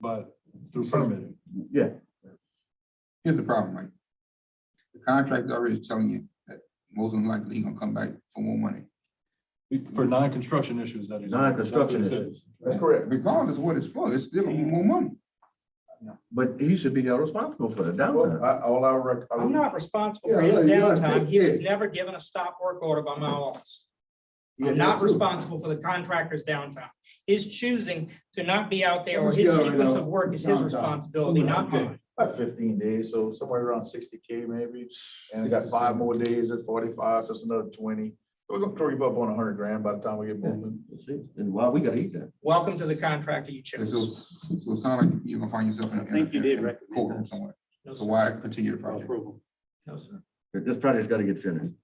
but through permitting. Yeah, Here's the problem, Mike. The contractor already telling you that most than likely he gonna come back for more money. For non-construction issues, that is. Non-construction That's what it issues. says. That's correct. Regardless of what it's for, it's still gonna be more money. but he should be held responsible for the Well, downtime. I'm not responsible Yeah, for his like, you gotta downtime. take He was care. never given a stop work order by my office. Yeah, I'm not that too. responsible for the contractor's downtime. His choosing to not be out there or What's his going sequence on? of work is his Downtime. responsibility, not Okay. mine. About 15 days, so somewhere around 60K maybe, and I got 5 more days at 45, so that's another 20. We're gonna creep up on 100 grand by the time we get moving. And why we gotta eat that? Welcome to the contractor you And so, chose. so it sounds like you're gonna find yourself in a. I think you did in a recommend courtroom that. somewhere. No, So sir. why continue the for project? approval. No, sir. This project's gotta get finished.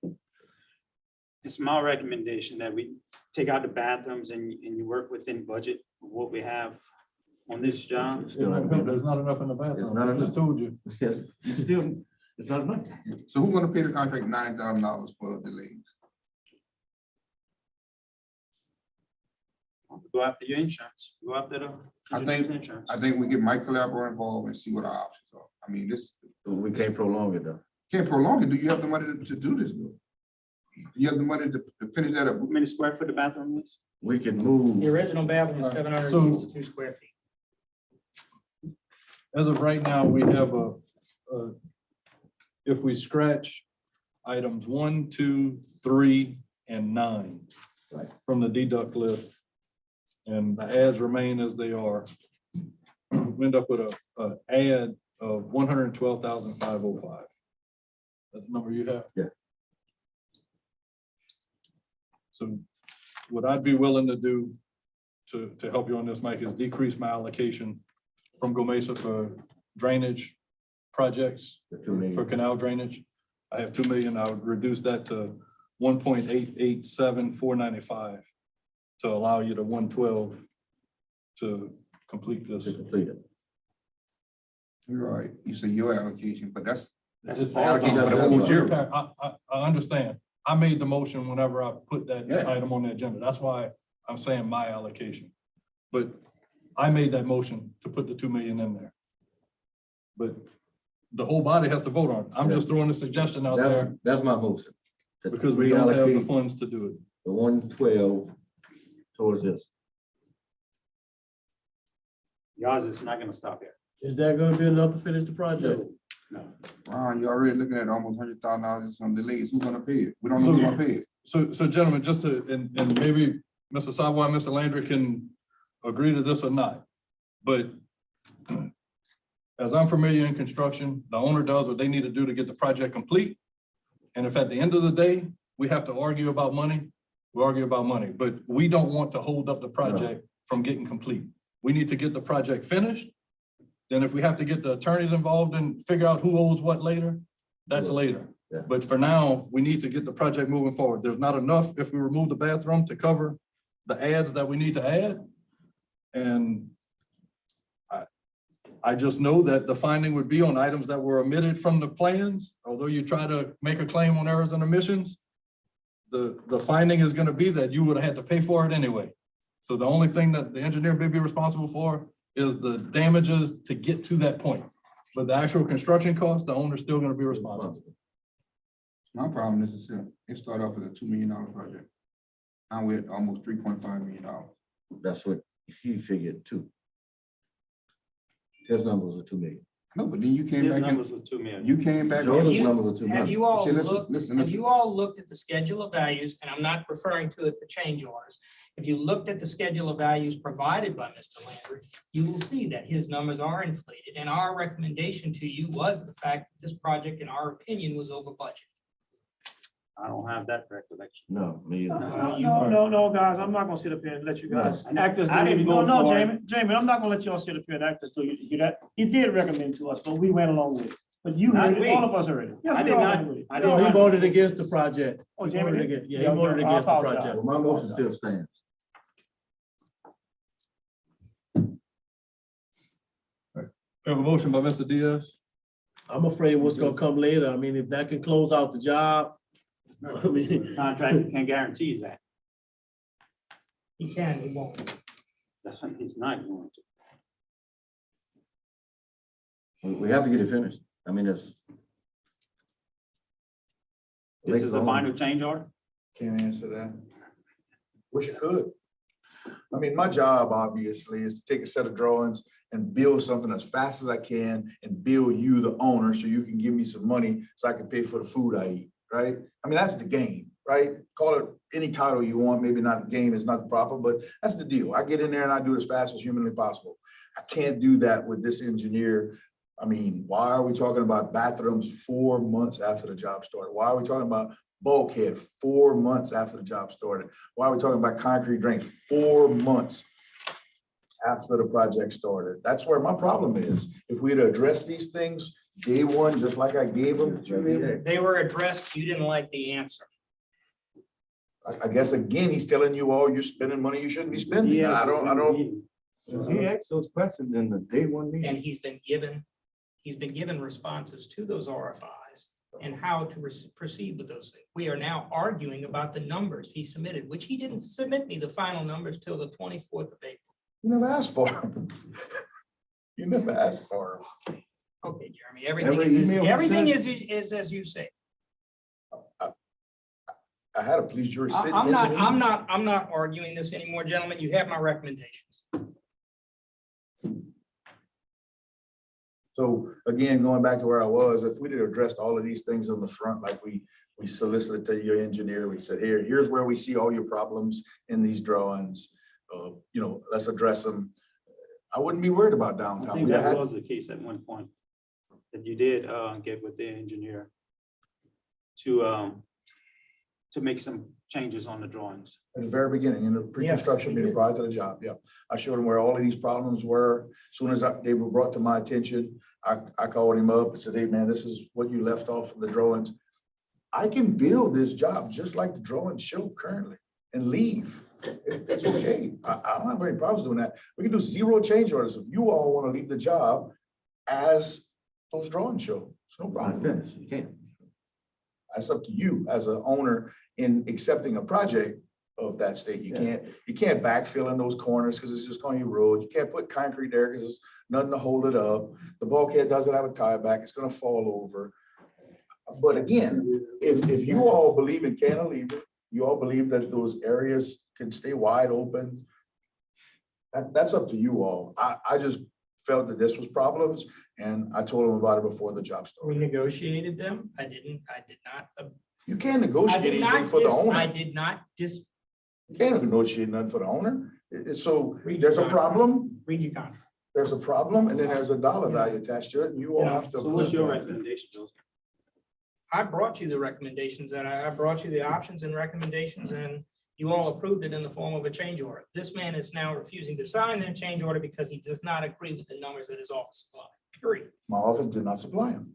It's my recommendation that we take out the bathrooms and you work within budget of what we have on this job. It's still not gonna be There's enough. not enough in the It's bathroom. not I just enough. told you. Yes, it's still, it's not enough. So who's gonna pay the contract $90,000 for delays? Go after your insurance, go after the. I think- Insurance. I think we get Mike Calabro involved and see what our options are. I mean, this, We can't prolong it though. can't prolong it. Do you have the money to do this though? Do you have the money to finish that up? How many square foot the bathroom is? We can move. The original bathroom is 762 square feet. As of right now, we have if we scratch items 1, 2, 3, and 9 from the deduct list, and the ads remain as they are, we end up with a ad of 112,505. That's the number you have? Yeah. So what I'd be willing to do to help you on this, Mike, is decrease my allocation from Gomesa for drainage projects, The 2 million. for canal drainage. I have 2 million. I would reduce that to 1.887495 to allow you to 112 to complete this. To complete it. You're right. You say your allocation, but that's It's all allocated for the for whole the year. I understand. I made the motion whenever I put that Yeah. item on the agenda. That's why I'm saying my allocation. But I made that motion to put the 2 million in there. But the whole body has to vote on it. I'm just throwing a suggestion out there That's my motion. To because we don't have the reallocate funds to do it. the 112 towards this. Yours is not gonna stop here. Is that gonna be enough to finish the project? No. Wow, you're already looking at almost $100,000 in some delays. Who's gonna pay it? We don't know who's gonna pay it. So gentlemen, just to, and maybe Mr. Savoy and Mr. Landry can agree to this or not, but as I'm familiar in construction, the owner does what they need to do to get the project complete. And if at the end of the day, we have to argue about money, we argue about money, but we don't want to hold up the project from getting complete. We need to get the project finished. Then if we have to get the attorneys involved and figure out who owes what later, that's later. Yeah. But for now, we need to get the project moving forward. There's not enough if we remove the bathroom to cover the ads that we need to add. And I just know that the finding would be on items that were omitted from the plans. Although you try to make a claim on errors and omissions, the finding is gonna be that you would have had to pay for it anyway. So the only thing that the engineer may be responsible for is the damages to get to that point. But the actual construction cost, the owner's still gonna be responsible. My problem is, it started off as a $2 million project. Now we're at almost $3.5 million. That's what he figured too. His numbers were 2 million. No, but then you came His back and numbers were 2 million. you came back. Jordan's you- numbers were 2 Have million. you all Okay, listen, looked, listen, have listen. you all looked at the schedule of values, and I'm not referring to it for change orders. If you looked at the schedule of values provided by Mr. Landry, you will see that his numbers are inflated, and our recommendation to you was the fact that this project, in our opinion, was over budget. I don't have that recollection. No, me either. No, guys, I'm not gonna sit up here and let you guys No. act as though I didn't you go no, for it. Jamie, I'm not gonna let y'all sit up here and act as though you hear that. He did recommend to us, but we went along with it. But you Not heard it, me. all of us heard it. Yes, I we did all not- heard it. I did No, he not- voted against the project. Oh, He Jamie voted did? against- Yeah, he Yeah, voted I against the apologize. project. Well, my motion still stands. We have a motion by Mr. Diaz. I'm afraid what's gonna come later. I mean, if that can close out the job. I mean, Contractor can't guarantee that. He can, he won't. That's why he's not going to. We have to get it finished. I mean, it's. This is a final change order? Can't answer that. Wish I could. I mean, my job obviously is to take a set of drawings and build something as fast as I can and build you the owner so you can give me some money so I can pay for the food I eat, right? I mean, that's the game, right? Call it any title you want, maybe not game is not the proper, but that's the deal. I get in there and I do it as fast as humanly possible. I can't do that with this engineer. I mean, why are we talking about bathrooms 4 months after the job started? Why are we talking about bulkhead 4 months after the job started? Why are we talking about concrete drains 4 months after the project started? That's where my problem is. If we'd addressed these things day one, just like I gave them to him, They were addressed, you didn't like the answer. I guess again, he's telling you all you're spending money you shouldn't be spending. I don't. He asked those questions in the day one And meeting. he's been given responses to those RFIs and how to proceed with those things. We are now arguing about the numbers he submitted, which he didn't submit me the final numbers till the 24th of April. You never asked for them. You never asked for them. Okay, Jeremy, Every email we everything sent- is as you say. I had a police jury sitting. I'm in the not, meeting. I'm not arguing this anymore, gentlemen. You have my recommendations. So again, going back to where I was, if we'd have addressed all of these things on the front, like we solicited to your engineer, we said, here's where we see all your problems in these drawings. Let's address them. I wouldn't be worried about I downtown. think We'd have that had- was the case at one point, that you did get with the engineer to make some changes on the drawings. At the very beginning, in the pre-construction meeting prior to the job, yeah. I showed him where all of these problems were. As soon as they were brought to my attention, I called him up and said, hey, man, this is what you left off of the drawings. I can build this job just like the drawings show currently and leave. It's okay. I don't have any problems doing that. We can do 0 change orders if you all want to leave the job as those drawings show. It's no Not problem. finished. You can't. That's up to you as an owner in accepting a project of that state. You can't backfill in those corners because it's just going to erode. You can't put concrete there because there's nothing to hold it up. The bulkhead doesn't have a tie back. It's going to fall over. But again, if you all believe in cantilever, you all believe that those areas can stay wide open? That's up to you all. I just felt that this was problems, and I told them about it before the job We started. negotiated them. I did not. You can't I negotiate did anything not for the I owner. did not just You can't negotiate nothing for the owner. So Read there's your a problem, read your contract. there's a problem, and then there's a dollar value attached to it, and you all have to. So what's your approve that. recommendation, Bill? I brought you the recommendations that I brought you the options and recommendations, and you all approved it in the form of a change order. This man is now refusing to sign that change order because he does not agree with the numbers that his office supplied, period. My office did not supply them.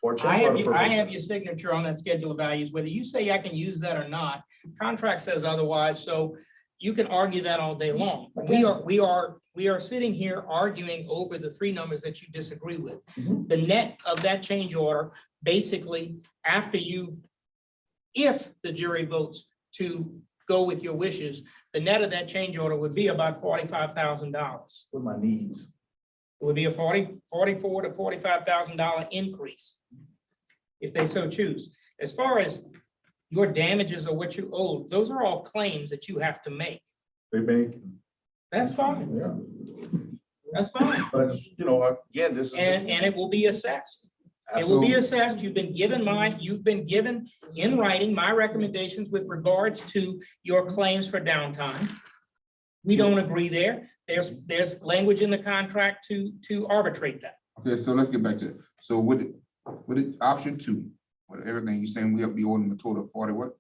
For a I change have, order I have purpose. your signature on that schedule of values, whether you say I can use that or not, contract says otherwise, so you can argue that all day long. We are sitting here arguing over the three numbers that you disagree with. Mhm. The net of that change order, basically, after you, if the jury votes to go with your wishes, the net of that change order would be about $45,000. With my needs. It would be a $44,000 to $45,000 increase if they so choose. As far as your damages or what you owe, those are all claims that you have to make. They make, That's fine. yeah, That's fine. but I just, again, this is. And it will be assessed. It will be assessed. You've been given in writing my recommendations with regards to your claims for downtime. We don't agree there. There's language in the contract to arbitrate that. Okay, so let's get back to it. So with it, option two, with everything you're saying, we'll be owing a total of 40 what?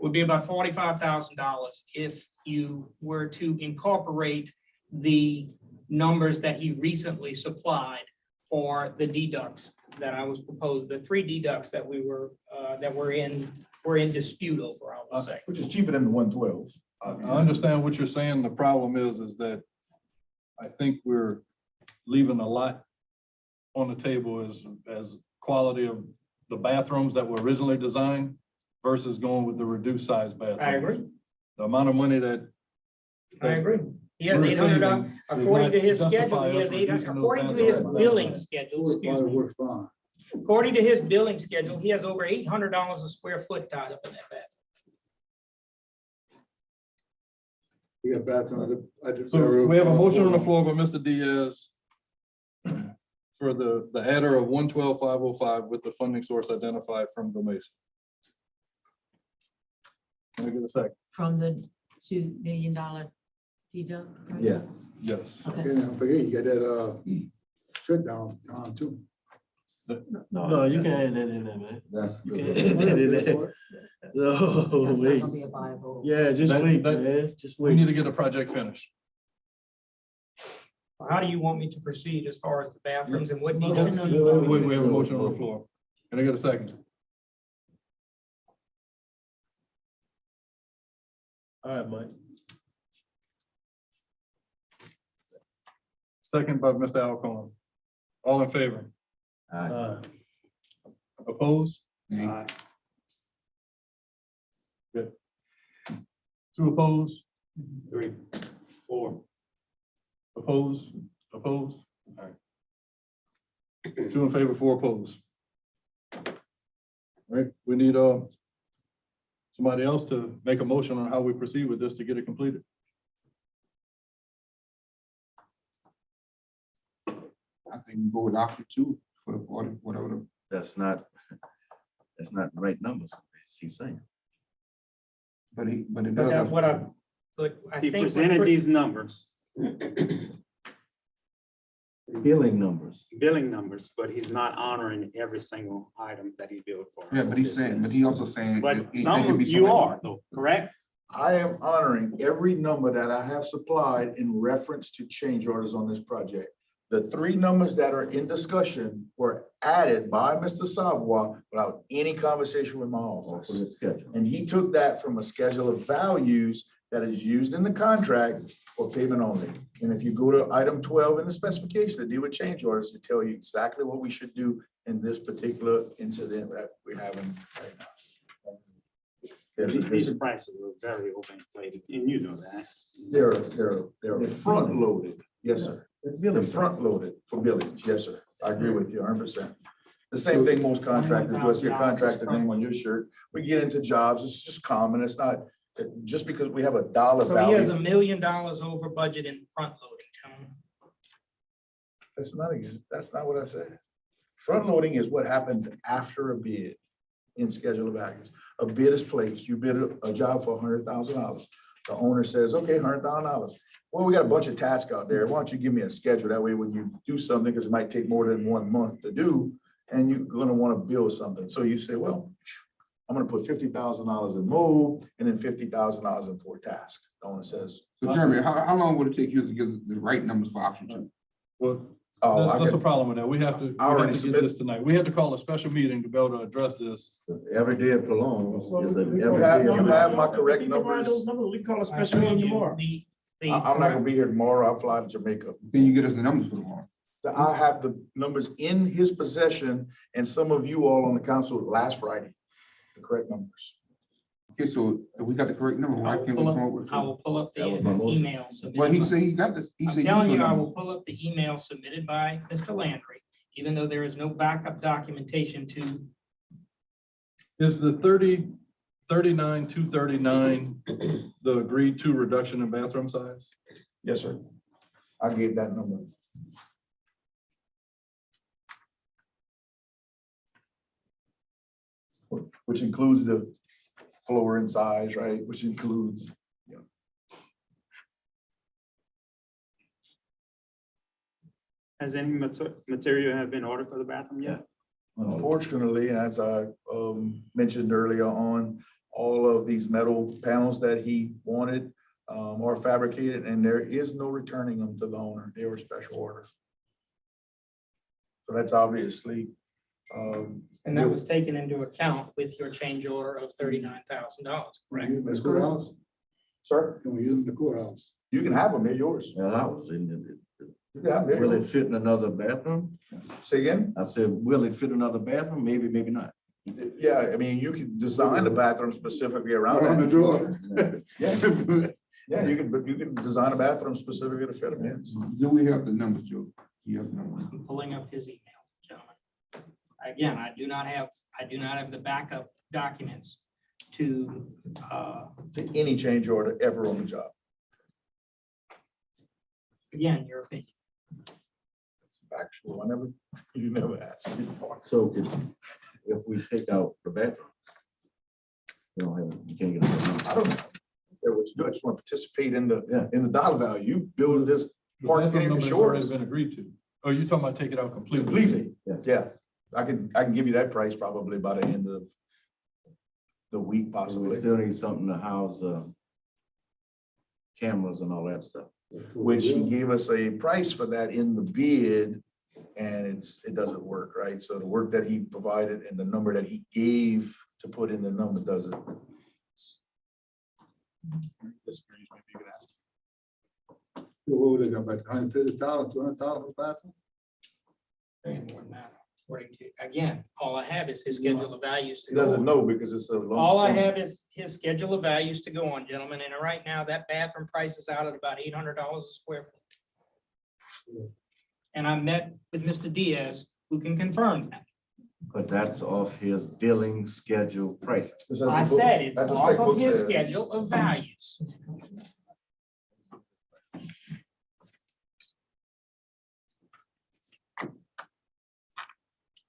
Would be about $45,000 if you were to incorporate the numbers that he recently supplied for the deducts that I was proposed, the three deducts that were in dispute over, I would say. Which is cheaper than the 112. I understand what you're saying. The problem is that I think we're leaving a lot on the table as quality of the bathrooms that were originally designed versus going with the reduced size bathroom. I agree. The amount of money that. I agree. He has we're $800, saving according to his does not schedule, he has justify us reducing those according to his bathrooms. billing schedule, excuse me. Works fine. According to his billing schedule, he has over $800 a square foot tied up in that bathroom. We got bathroom at the. So we have a motion on the floor by Mr. Diaz for the adder of 112,505 with the funding source identified from the Mason. Can I get a second? From the $2 million deduct? right? Yeah. Yes. Okay. Okay, now forget, you got that, shutdown, too. No, you can add that in there, man. That's You can good. add that in there. No, That's not wait. gonna be a viable. Yeah, just That- wait, that- man. Just We wait. need to get a project finished. How do you want me to proceed as far as the bathrooms and what Motion deducts? on the floor. We have a motion on the floor. Can I get a second? All right, Mike. Second by Mr. Alcorn. All in favor? Opposed? Nay. Good. Two opposed? 3, 4. Opposed? Opposed? All right. Two in favor, four opposed. All right, we need somebody else to make a motion on how we proceed with this to get it completed. I think we go with option two for the 40, whatever. That's not the right numbers, he's saying. But it But does. that's what I He think. presented these numbers, Billing numbers. billing numbers, but he's not honoring every single item that he billed for. Yeah, but he's saying, but he also saying. But he some think it'd of be you somebody- are though, correct? I am honoring every number that I have supplied in reference to change orders on this project. The three numbers that are in discussion were added by Mr. Savoy without any conversation with my Off of office. the schedule. And he took that from a schedule of values that is used in the contract for payment only. And if you go to item 12 in the specification to deal with change orders, it tell you exactly what we should do in this particular incident that we're having right now. These prices are very overinflated, and you know that. They're front loaded. Yes, sir. It's They're billing. front loaded for billings. Yes, sir. I agree with you 100%. The same thing most contractors do. I see a $21,000 contractor front name on your shirt. We get into jobs, it's just common. It's not, just because we have a dollar So he has value. $1 million over budget in front loading, gentlemen. That's not what I said. Front loading is what happens after a bid in schedule of values. A bid is placed, you bid a job for $100,000. The owner says, okay, $100,000. Well, we got a bunch of tasks out there. Why don't you give me a schedule? That way, when you do something, because it might take more than 1 month to do, and you're gonna want to build something. So you say, well, I'm gonna put $50,000 in mold and then $50,000 in for a task. The owner says, So Jeremy, how long would it take you to get the right numbers for option two? Well, oh, I that's a got, problem with that. We have to I already get submitted- this tonight. We had to call a special meeting to be able to address this. Every day it prolongs. is a- You every have- day you it have my prolongs. correct If you provide numbers. those numbers, we can call a I special told meeting you, tomorrow. I'm not gonna be here tomorrow. I'll fly to Jamaica. Can you get us the numbers for tomorrow? I have the numbers in his possession and some of you all on the council last Friday, the correct numbers. Okay, so if we got the correct number, why can't we come up with? I will pull up the That was my motion. email submitted. Well, he by- said he got this. He I'm said. telling you, put I number. will pull up the email submitted by Mr. Landry, even though there is no backup documentation to, Is the 39,239 the agreed to reduction in bathroom size? Yes, sir. I gave that number. Which includes the floor and size, right? Which includes, Has any material have been ordered for the bathroom yet? unfortunately, as I mentioned earlier on, all of these metal panels that he wanted are fabricated and there is no returning them to the owner. They were special orders. So that's obviously, and that was taken into account with your change order of $39,000, correct? Use them in the courthouse? sir, Can we use them in the courthouse? you can have them. They're yours. Well, I was in You can have them. it. Will They're it yours. fit in another bathroom? Say again? I said, will it fit another bathroom? Maybe, maybe not. Yeah, I mean, you can design the bathroom specifically around On the that. door. Yeah, you can design a bathroom specifically to fit them, yes. Do we have the numbers, Joe? You have the numbers. I'm pulling up his email, gentlemen. Again, I do not have the backup documents to, To any change order ever on the job. again, your opinion. Actual, you never asked me before. So if we take out the bathroom, you don't have, you can't get. I don't know. Yeah, what you do, I just want to participate in Yeah. the dollar value. You build this The park bathroom in number the has already shores been agreed to. Oh, you talking about take it out completely? completely. Yeah. Yeah, I can give you that price probably by the end of the week We possibly, still need something to house cameras and all that stuff. which he gave us a price for that in the bid. And it doesn't work, right? So the work that he provided and the number that he gave to put in the number doesn't. Disagrees, maybe you can ask. What would they go about $150,000, $200,000 for bathroom? Very more than that, according to, again, all I have is his schedule of values to He go doesn't on. know because it's a lump All I sum. have is his schedule of values to go on, gentlemen, and right now that bathroom price is out at about $800 a square foot. And I met with Mr. Diaz, who can confirm that. But that's off his billing schedule price. That's what I the book- said it's that's what off the of book his says. schedule of values.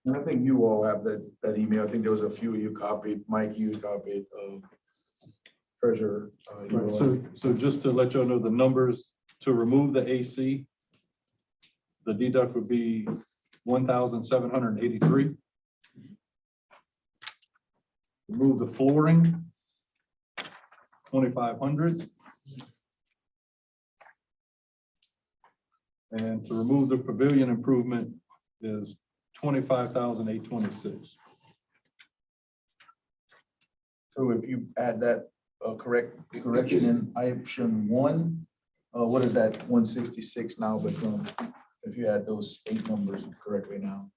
And I think you all have that email. I think there was a few of you copied, Mike, you copied, treasurer. You Right, all- so just to let y'all know the numbers, to remove the AC, the deduct would be 1,783. Remove the flooring, 2,500. And to remove the pavilion improvement is 25,826. So if you add that correction in option one, what is that 166 now become? If you add those 8 numbers correctly now.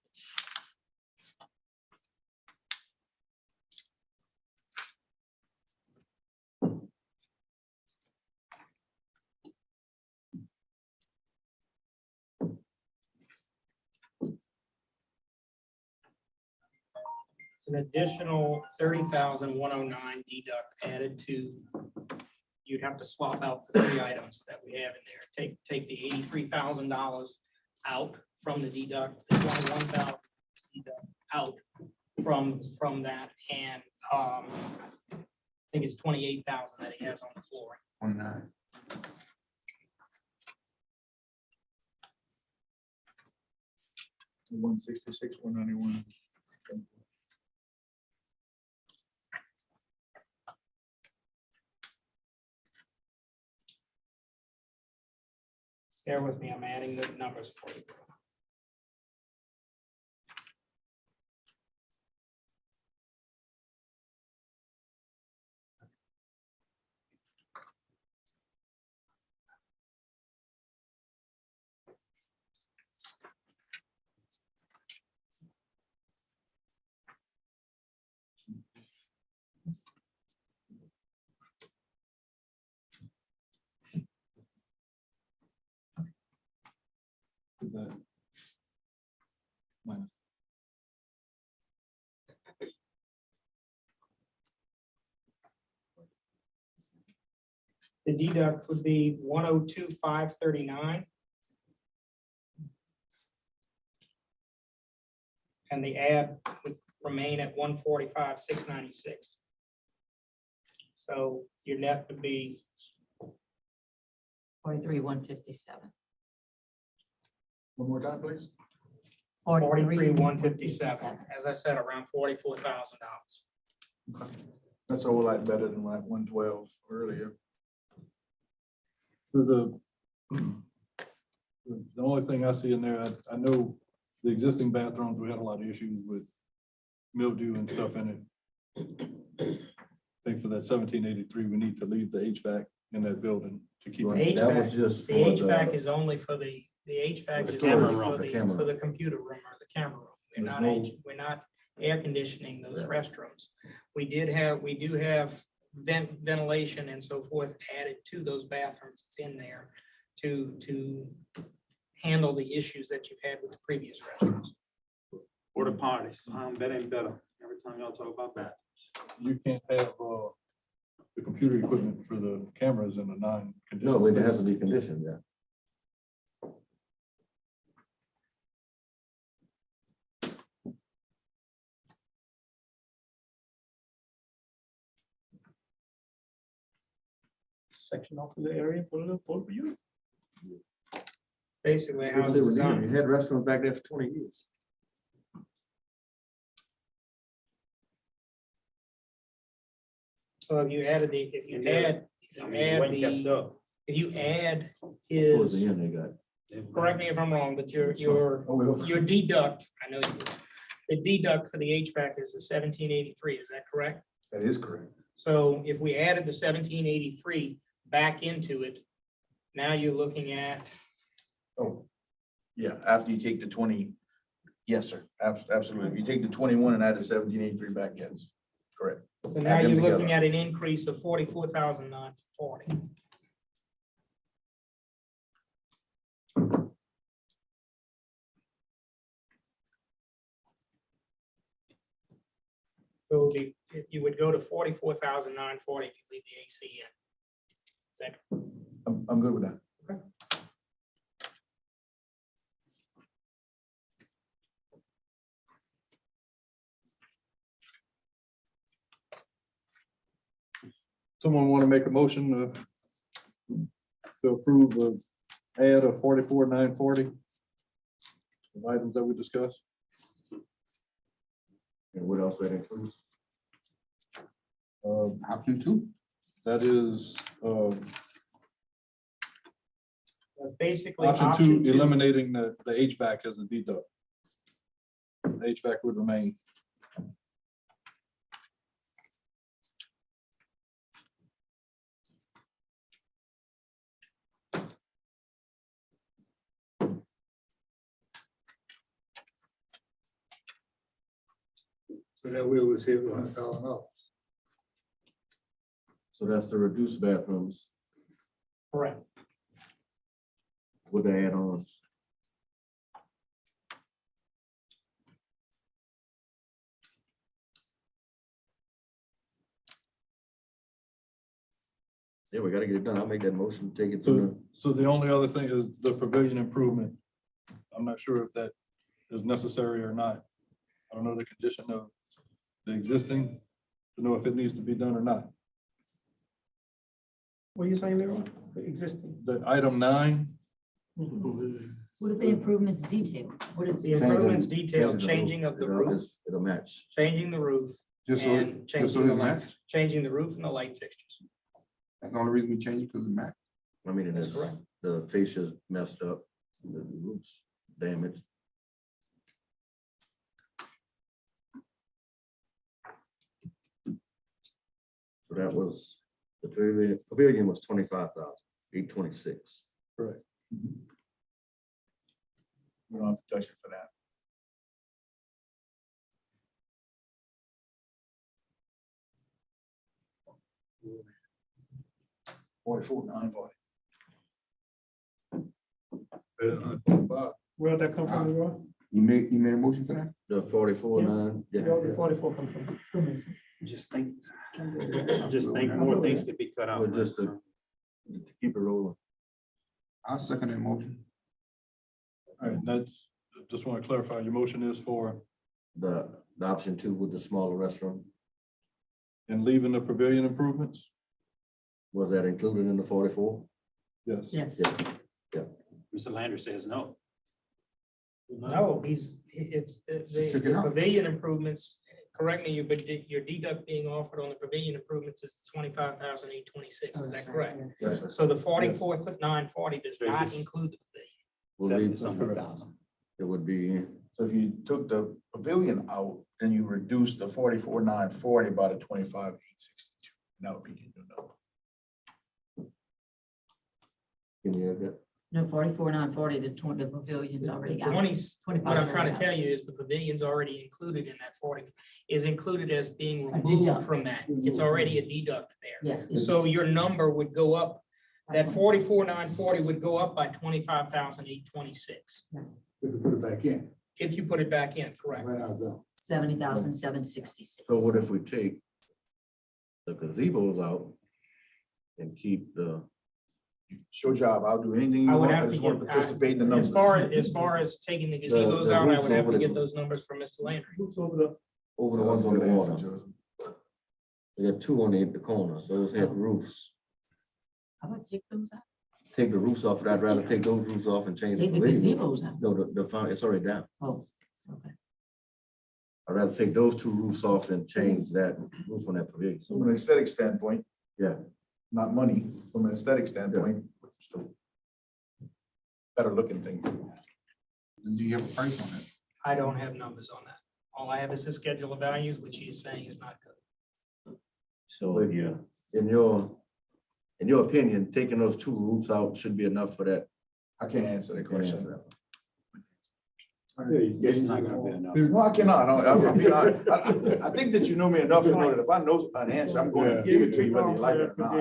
It's an additional 30,109 deduct added to, you'd have to swap out the three items that we have in there. Take the $83,000 out from the deduct, the 21,000 deduct out from that, and I think it's 28,000 that he has on the floor. 29. $166, $191. Bear with me, I'm adding the numbers for you. That minus The deduct would be 102,539. And the add would remain at 145,696. So your net would be 43,157. One more time, please. 43,157. As I said, around $44,000. That's a whole lot better than like 112 earlier. the only thing I see in there, I know the existing bathrooms, we had a lot of issues with mildew and stuff in it. I think for that 1783, we need to leave the HVAC in that building to keep. Right, it. that was just The for HVAC the, is only for the HVAC The is camera only room, for the the, camera for the computer room or the camera room. We're There's not, no- we're not air conditioning those Yeah. restrooms. We do have ventilation and so forth added to those bathrooms. It's in there to handle the issues that you've had with the previous restrooms. Or the parties, that ain't better. Every time y'all talk about that. You can't have the computer equipment for the cameras in a non-conditioned. no, it has space. to be conditioned, yeah. Section off of the area for you. Basically, how You it's said we designed. had restaurants back there for 20 years. So if you added the, if you add, I mean, it wasn't kept up. if you add Towards his, the end, they got. correct me if I'm wrong, but your deduct, I know the deduct for the HVAC is the 1783, is that correct? That is correct. So if we added the 1783 back into it, now you're looking at, Oh, yeah, after you take the 20, yes, sir, absolutely. If you take the 21 and add the 1783 back, yes, correct. so now Add them you're looking together. at an increase of 44,940. So it would be, you would go to 44,940 if you leave the AC in. Is that I'm good with that. Someone want to make a motion to approve the add of 44,940? The items that we discussed. And what else that includes? Option 2. That is That's basically option two, eliminating the HVAC as a deduct. The HVAC would remain. So that way we'll save $100,000. So that's the reduced bathrooms Correct. with the add-ons. Yeah, we gotta get it done. I'll make that motion, take it to So, so the only other thing is the pavilion improvement. I'm not sure if that is necessary or not. I don't know the condition of the existing, to know if it needs to be done or not. What are you saying, Leroy? Existing. The item 9, What are the improvements detailed? What is? The improvements detailed, changing of the roof, It'll match. changing the roof, Just so, and just so changing the it light, match. changing the roof and the light fixtures. That's the only reason we changed it, because it match. I mean, it That's is, correct. the fascia's messed up, the roof's damaged. So that was, the pavilion was 25,826. correct. We don't have to touch it for that. $44,940. Where'd that come from, Leroy? You made a motion for that? The 44,900, yeah. 44 come from. Just think more things could be cut out. Well, just to keep it rolling. I'll second that motion. All right, that's, just want to clarify, your motion is for, The option 2 with the smaller restaurant, and leaving the pavilion improvements? was that included in the 44? Yes. Yes. Yeah. Mr. Lander says no. No, it's, the Check it out. pavilion improvements, correct me, but your deduct being offered on the pavilion improvements is 25,826, is that correct? Yes, sir. So the 44,940 does So not it's- include the pavilion. We'll leave- 70,000. It would be, So if you took the pavilion out, then you reduce the 44,940 by the 25,862. That would be your new number. can you have that? No, 44,940, the pavilion's already out. 20, what I'm trying to 25 tell you is the pavilion's already included in that 40, is included as being A removed deduct. from that. It's already a deduct there. Yeah. it's- So your number would go up, that 44,940 would go up by 25,826 We can put it back in. if you put it back in, correct? Right out there. 70,766. So what if we take the gazebos out and keep the, It's your job. I'll do anything I you would want. I have to just want to get- participate in the numbers. As far as taking the gazebos the out, I roofs would have over to the- get those numbers from Mr. Landry. over the That's ones a on the good answer, water? Joseph. We got 2 on the corner, so those had roofs. How about take those out? Take the roofs off, but I'd rather take those roofs off and change the Take the pavilion. gazebos out. No, it's already down. Oh, okay. I'd rather take those 2 roofs off and change that roof on that pavilion. So from an aesthetic standpoint, Yeah, not money, from an aesthetic standpoint, still better looking thing. Do you have a price on it? I don't have numbers on that. All I have is the schedule of values, which he is saying is not good. so yeah, in your opinion, taking those 2 roofs out should be enough for that. I can't answer that question. It's not gonna be enough. No, I cannot. I think that you know me enough to know that if I know an answer, I'm going to give it to you whether you like it or not.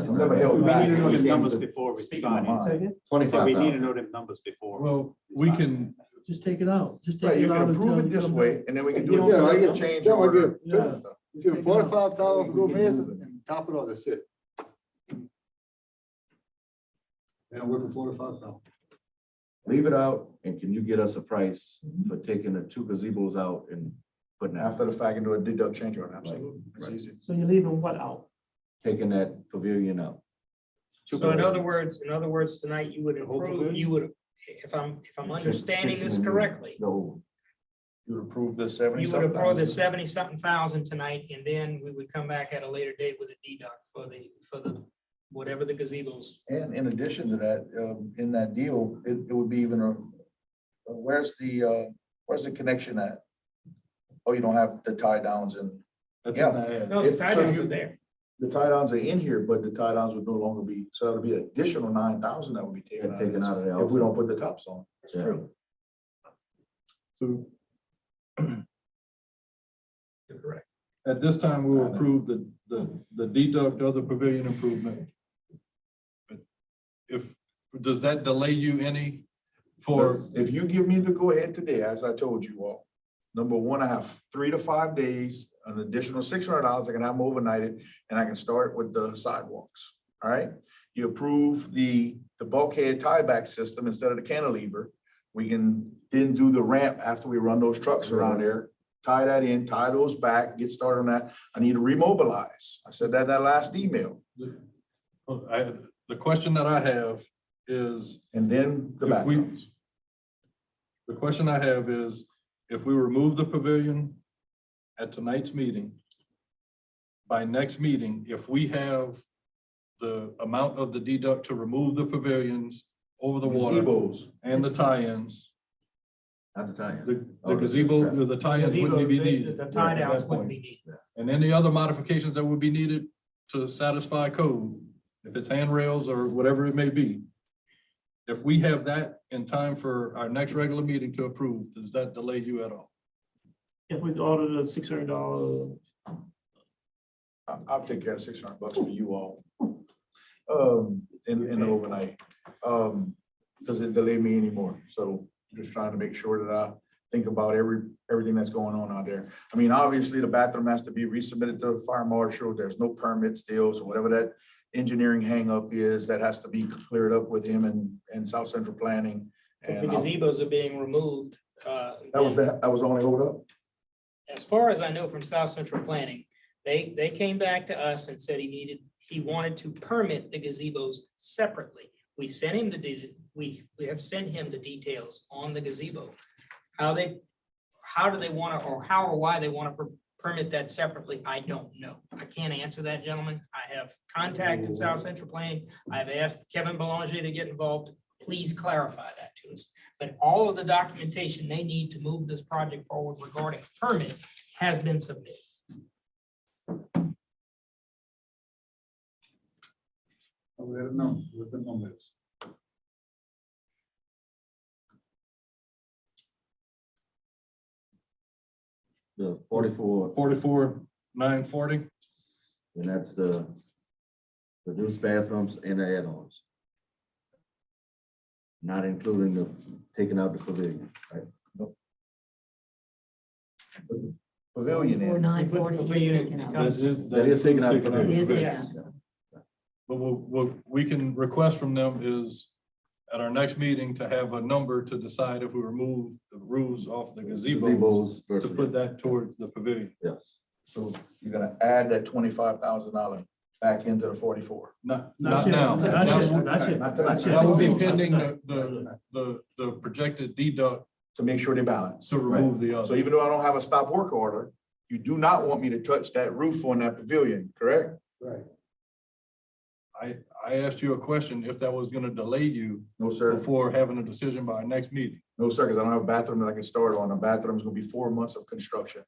I've never held We back. need to know the numbers before we Speaking my sign mind. it. So 25,000. we need to know the numbers before. Well, we can, Just take it out. Just take Right, you it can out. approve until it you this come way, back. and then we can do Yeah, I a get- change yeah, I order. get- Yeah. Give 45,000 for Mason and top it all, that's it. And I'm working 45,000. Leave it out, and can you get us a price for taking the 2 gazebos out and putting that, After the fact, and do a deduct change order, absolutely. That's easy. So you're leaving what out? taking that pavilion out? So in other words, tonight you would The whole approve, pavilion? you would, if I'm understanding this correctly, No, You would approve the 70 you would something approve the thousand. 70-something thousand tonight, and then we would come back at a later date with a deduct for the, whatever the gazebos. And in addition to that, in that deal, it would be even where's the connection at? Oh, you don't have the tie downs and that's Yeah. in the ad. No, the If- so tie if downs you- are there. the tie downs are in here, but the tie downs would no longer be, so it'll be additional 9,000 that would be taken out of Taken this out of there if we also. don't put the tops on. That's Yeah. true. So You're correct. at this time, we'll approve the deduct of the pavilion improvement. But does that delay you any for, If you give me the go ahead today, as I told you all, Number one, I have 3 to 5 days, an additional $600. I can have them overnighted, and I can start with the sidewalks. All right. You approve the bulkhead tieback system instead of the cantilever. We can then do the ramp after we run those trucks around there, tie that in, tie those back, get started on that. I need to remobilize. I said that in that last email. The question that I have is, And then the If we- bathrooms. the question I have is, if we remove the pavilion at tonight's meeting, by next meeting, if we have the amount of the deduct to remove the pavilions over the water Gazebos. and the tie-ins, Not the time. the gazebo, the tie-ins wouldn't be needed. The tie at downs that wouldn't point. be needed. And any other modifications that would be needed to satisfy code, if it's handrails or whatever it may be. If we have that in time for our next regular meeting to approve, does that delay you at all? If we order the $600, I'll take care of $600 for you all. In the overnight. Doesn't delay me anymore. So I'm just trying to make sure that I think about everything that's going on out there. I mean, obviously the bathroom has to be resubmitted to the fire marshal. There's no permit still, so whatever that engineering hangup is, that has to be cleared up with him and South Central Planning. If And the gazebos are being removed. that was the only holdup. As far as I know from South Central Planning, they came back to us and said he wanted to permit the gazebos separately. We sent him we have sent him the details on the gazebo. How do they want to, or how or why they want to permit that separately, I don't know. I can't answer that, gentlemen. I have contacted South Central Planning. I've asked Kevin Belanger to get involved. Please clarify that to us. But all of the documentation they need to move this project forward regarding permit has been submitted. Let them know what the number is. The 44, 44,940. and that's the reduced bathrooms and the add-ons. Not including the, taking out the pavilion, right? Pavilion Or in. 940 is taken out. That is taken out. It is taken Yes. out. But what we can request from them is at our next meeting to have a number to decide if we remove the roofs off the gazebos, Gazebos to versus, put that towards the pavilion. yes. So you're gonna add that $25,000 back into the 44. Not Not now. yet, That not yet, would- not yet. Not tonight. that would be pending the projected deduct To make sure they balance. to remove the So other. even though I don't have a stop work order, you do not want me to touch that roof on that pavilion, correct? Right. I asked you a question if that was gonna delay you No, sir. before having a decision by our next meeting. No, sir, because I don't have a bathroom that I can start on. The bathroom's gonna be 4 months of construction.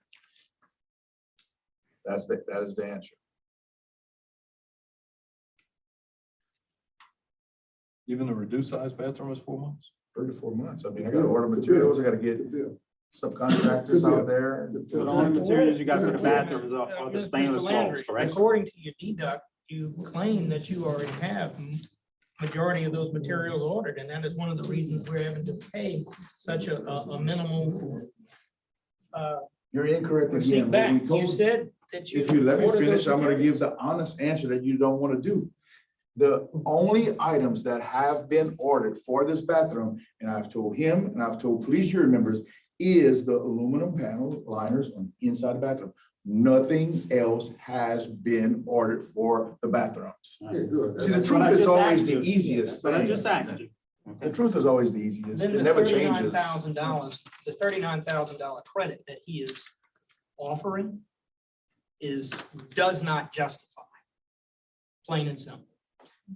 That is the answer. Even the reduced size bathroom is 4 months. 3 to 4 months. I mean, I gotta order materials. I gotta get Good deal. subcontractors out there. So the only materials you got for the bathrooms are the Mr. stainless Landry, walls, correct? According to your deduct, you claim that you already have majority of those materials ordered, and that is one of the reasons we're having to pay such a minimal You're incorrect receipt again. back. What we You told- said that you. If you let me ordered finish, those I'm gonna give materials. the honest answer that you don't want to do. The only items that have been ordered for this bathroom, and I've told him and I've told police jury members, is the aluminum panel liners on the inside the bathroom. Nothing else has been ordered for the bathrooms. Yeah, good. See, the That's what I truth is just always asked the you. easiest But I thing. just asked you. The truth is always the easiest. Then It the never changes. $39,000, the $39,000 credit that he is offering does not justify. Plain and simple.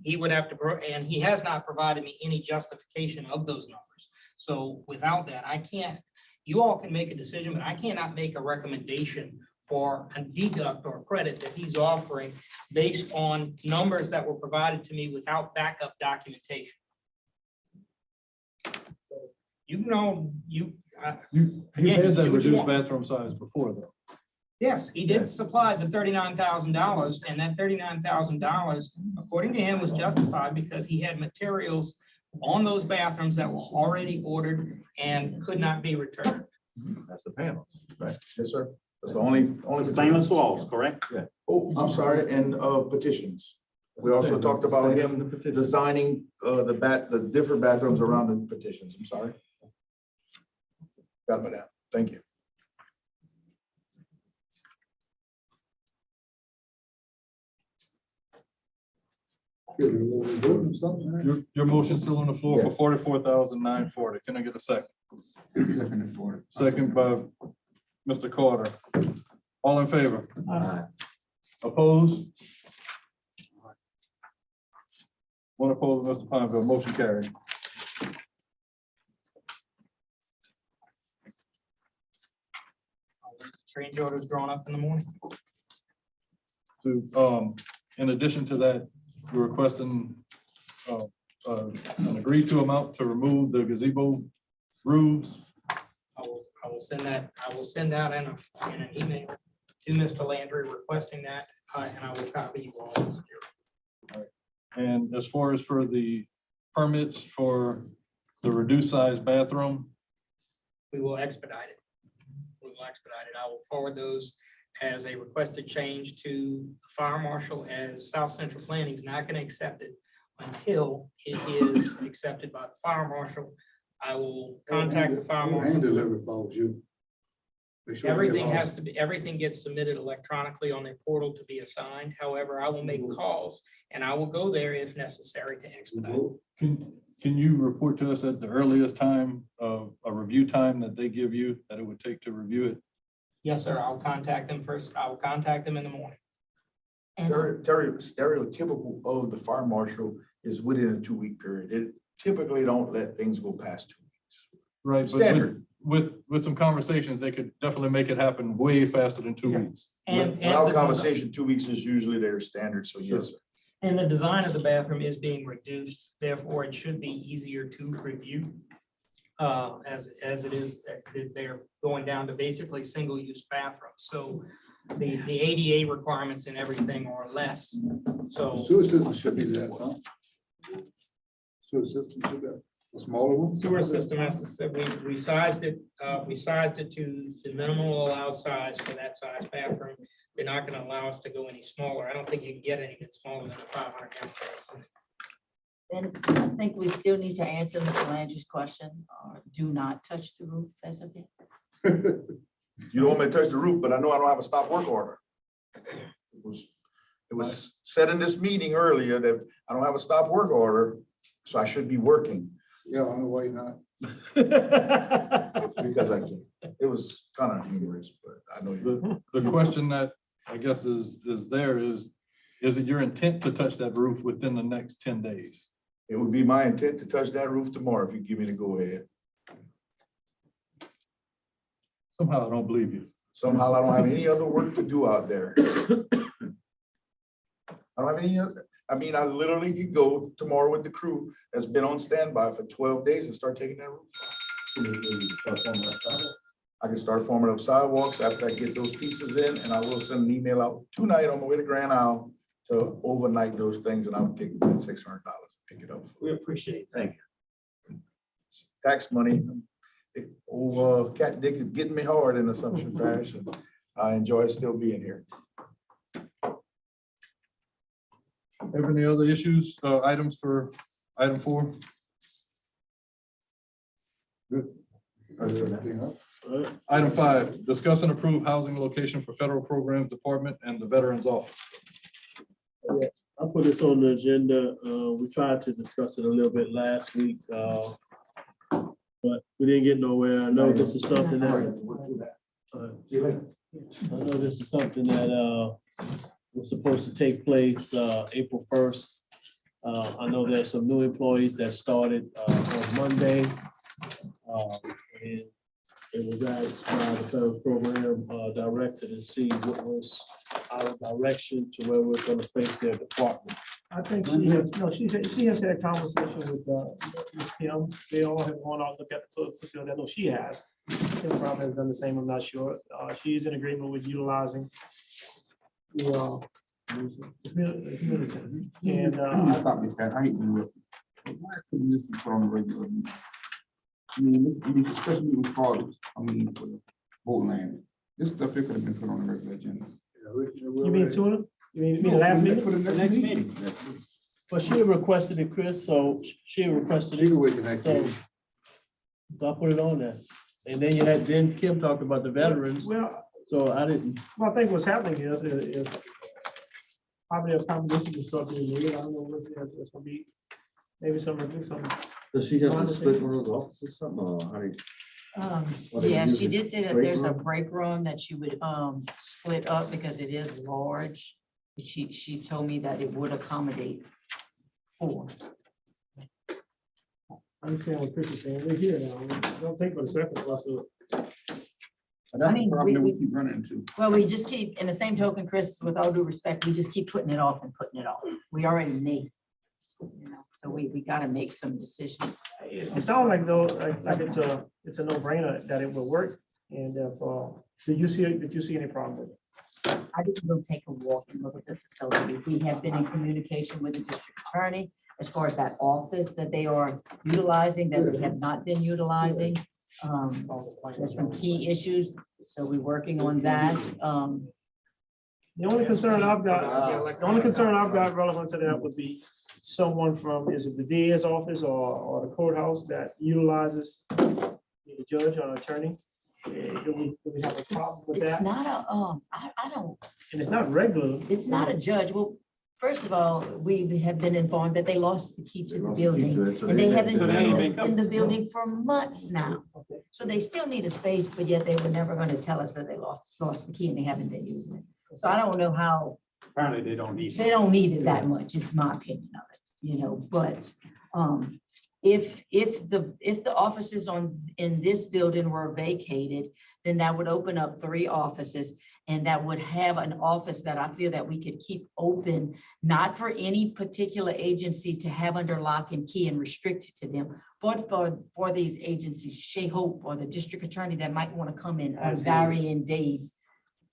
He would have to, and he has not provided me any justification of those numbers. So without that, I can't, you all can make a decision, but I cannot make a recommendation for a deduct or credit that he's offering based on numbers that were provided to me without backup documentation. You know, You've Again, had you that do what you reduced want. bathroom size before, though. yes, he did supply the $39,000, and that $39,000, according to him, was justified because he had materials on those bathrooms that were already ordered and could not be returned. That's the panels. Right, yes, sir. That's the only. Stainless walls, correct? Oh, I'm sorry, and petitions. We also talked about him designing the different bathrooms around the petitions. I'm sorry. Got about that. Thank you. Your motion's still on the floor for 44,940. Can I get a second? Second by Mr. Carter. All in favor? Opposed? One opposed, Mr. Pineville. Motion carried. Change orders drawn up in the morning. To, in addition to that, we're requesting an agreed to amount to remove the gazebo roofs. I will send out in an email to Mr. Landry requesting that, and I will copy you all. And as far as for the permits for the reduced size bathroom, We will expedite it. I will forward those as a requested change to the fire marshal, as South Central Planning is not going to accept it until it is accepted by the fire marshal. I will contact the fire Hand marshal. delivery folks, you. Make sure they Everything get all- has to be, everything gets submitted electronically on a portal to be assigned. However, I will make calls and I will go there if necessary to expedite. can you report to us at the earliest time of a review time that they give you that it would take to review it? Yes, sir. I'll contact them first. I will contact them in the morning. And Stereotypical of the fire marshal is within a 2-week period. It typically don't let things go past 2 weeks. Right, but Standard. with some conversations, they could definitely make it happen way faster than 2 weeks. And Without the conversation, 2 weeks is usually their standard, so yes, sir. And the design of the bathroom is being reduced, therefore it should be easier to review. As it is, they're going down to basically single-use bathrooms. So the ADA requirements and everything are less. So Sewer system should be less, huh? Sewer system should be a smaller one. sewer system, as I said, we sized it to the minimal allowed size for that size bathroom. They're not gonna allow us to go any smaller. I don't think you can get anything smaller than a 500 gallon. then I think we still need to answer Mr. Landry's question, or do not touch the roof as of yet. You don't want me to touch the roof, but I know I don't have a stop work order. It was said in this meeting earlier that I don't have a stop work order, so I should be working Yeah, I know why not. because I can. It was kind of humorous, but I know you. The question that I guess is it your intent to touch that roof within the next 10 days? It would be my intent to touch that roof tomorrow if you give me the go ahead. Somehow I don't believe you. Somehow I don't have any other work to do out there. I don't have any other, I mean, I literally could go tomorrow with the crew that's been on standby for 12 days and start taking that roof off. I can start forming up sidewalks after I get those pieces in, and I will send an email out tonight on my way to Grand Isle to overnight those things, and I'll take $600 and pick it up. We appreciate that. Thank you. Tax money. Cat Dick is getting me hard in Assumption Parish, and I enjoy still being here. Have any other issues, items for item 4? Good. Item 5, discuss and approve housing location for federal programs department and the Veterans Office. I put this on the agenda. We tried to discuss it a little bit last week, but we didn't get nowhere. I know this is something that, I know this is something that was supposed to take place April 1st. I know there's some new employees that started on Monday. And it was asked by the federal program director to see what was our direction to where we're going to place their department. I think she has, no, she has had a conversation with him. They all have gone out, look at the facility. I know she has. Tim probably has done the same, I'm not sure. She's in agreement with utilizing the community center. And Stop this, guy. I hate to do it. Why couldn't this be put on the regular meeting? I mean, especially with fathers, I mean, for the boat landing. This stuff, it could have been put on the regular agenda. You mean sooner? You mean the last meeting? For the next meeting. But she requested it, Chris, so she requested You it, can wait the next so meeting. I put it on there. And then Kim talked about the veterans, Well, so I didn't, I think what's happening is probably a combination of stuff being made. I don't know what it's gonna be. Maybe some. Does she have to split one of those offices, something, or how do you? Well, they Yeah, she usually did say that break there's a room? break room that she would split up because it is large. She told me that it would accommodate 4. I understand what Chris is saying. We're here now. Don't think for a second for us to. And that's the mean, problem that we- we keep running into. Well, we just keep, in the same token, Chris, with all due respect, we just keep putting it off and putting it off. We already made. So we gotta make some decisions. It sounds like though, like it's a no-brainer that it will work. And did you see any problem with it? I didn't go take a walk and look at the facility. We have been in communication with the district attorney as far as that office that they are utilizing, that they have not been utilizing. There's some key issues, so we're working on that. The only concern I've got relevant to that would be someone from, is it the DA's office or the courthouse that utilizes the judge or attorney? Do we have a problem with It's that? not I don't, And it's not regular. it's not a judge. Well, first of all, we have been informed that they lost the key to the building. And they haven't been in the building for months now. Okay. So they still need a space, but yet they were never gonna tell us that they lost the key and they haven't been using it. So I don't know how, Apparently they don't need. they don't need it that much, is my opinion of it, but, if the offices in this building were vacated, then that would open up 3 offices. And that would have an office that I feel that we could keep open, not for any particular agency to have under lock and key and restricted to them, but for these agencies, Shea Hope or the district attorney that might want to come in on varying days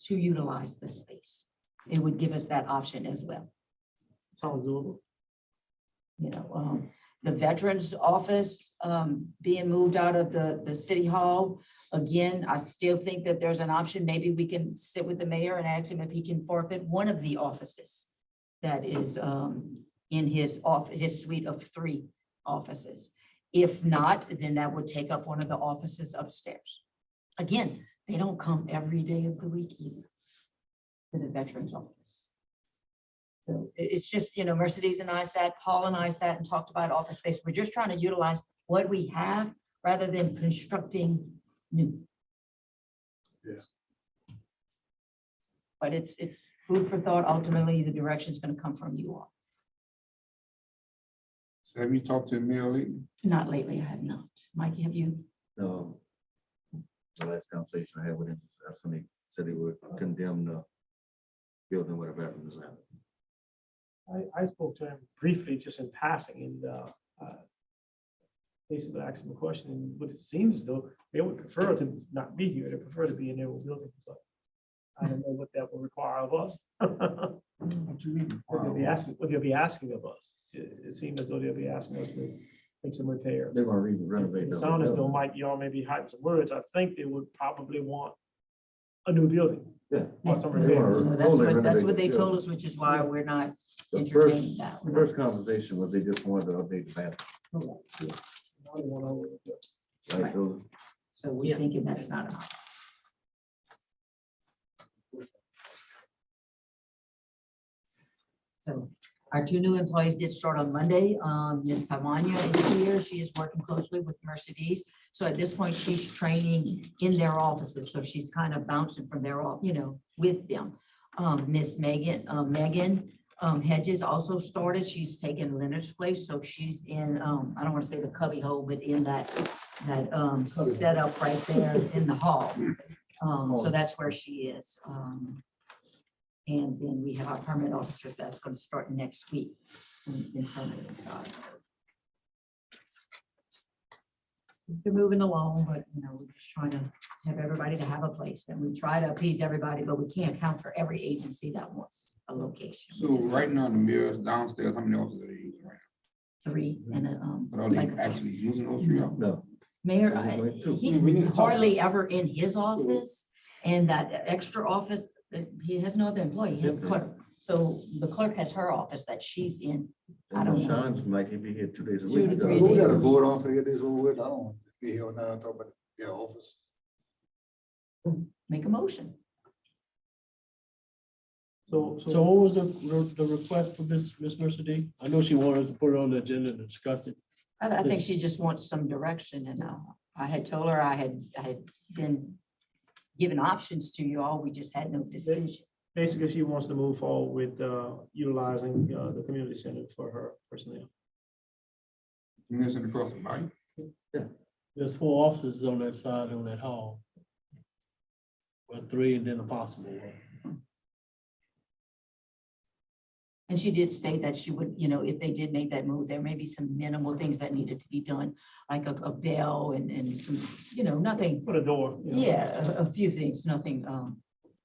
to utilize the space. It would give us that option as well. Sounds doable. The veterans office being moved out of the city hall. Again, I still think that there's an option. Maybe we can sit with the mayor and ask him if he can forfeit one of the offices that is in his suite of 3 offices. If not, then that would take up one of the offices upstairs. Again, they don't come every day of the week either to the veterans office. So it's just, Mercedes and I Paul and I sat and talked about office space. We're just trying to utilize what we have rather than constructing new. Yes. But it's food for thought. Ultimately, the direction is going to come from you all. So have you talked to the mayor lately? Not lately, I have not. Mikey, have you? No. The last conversation I had with him, that's when he said he would condemn the building where the veterans is at. I spoke to him briefly, just in passing, and basically asked him a question, and what it seems as though they would prefer to not be here, they prefer to be in their own building, but I don't know what that will require of us. What you mean? What they'll be asking of us. It seems as though they'll be asking us to make some repairs. They're gonna renovate. It the sounds as though, building. Mike, y'all may be hiding some words. I think they would probably want a new building. Yeah. Or some They wanna repairs. So that's totally what renovate they the told building. us, which is why we're not The entertaining that. first conversation was they just wanted to update the bathroom. Now they wanna overlook it. Right, Right. those- So we're thinking that's not enough. So our 2 new employees did start on Monday. Ms. Tavania is here. She is working closely with Mercedes. So at this point, she's training in their offices. So she's kind of bouncing from their, with them. Miss Megan Hedges also started. She's taken Leonard's place. So she's in, I don't want to say the cubby hole, but in that setup right there in the hall. So that's where she is. And then we have our permanent officers that's going to start next week. in permanent side. They're moving along, but we're just trying to have everybody to have a place, and we try to appease everybody, but we can't count for every agency that wants a location. So right now, the mayor's downstairs, how many officers are they using right 3 and now? But are they actually using those 3 officers? No, Mayor, We're going to. he's We need to talk hardly ever in his office, and that extra office, he has no other employee, he has the clerk. So the clerk has her office that she's in. I don't know. Sean's might be here 2 days a 2 week. to 3 We gotta days. vote on to get this over with. I don't want to be here now, talk about their office. Make a motion. So what was the request for Miss Mercer D? I know she wanted us to put it on the agenda to discuss it. I think she just wants some direction, and I had told her I had been given options to you all, we just had no decision. Basically, she wants to move forward with utilizing the community center for her personnel. And it's across the bike. There's 4 offices on that side, on that hall. Well, 3 and then a possible one. And she did state that she would, if they did make that move, there may be some minimal things that needed to be done, like a bell and some, nothing. Put a door. Yeah, a few things, nothing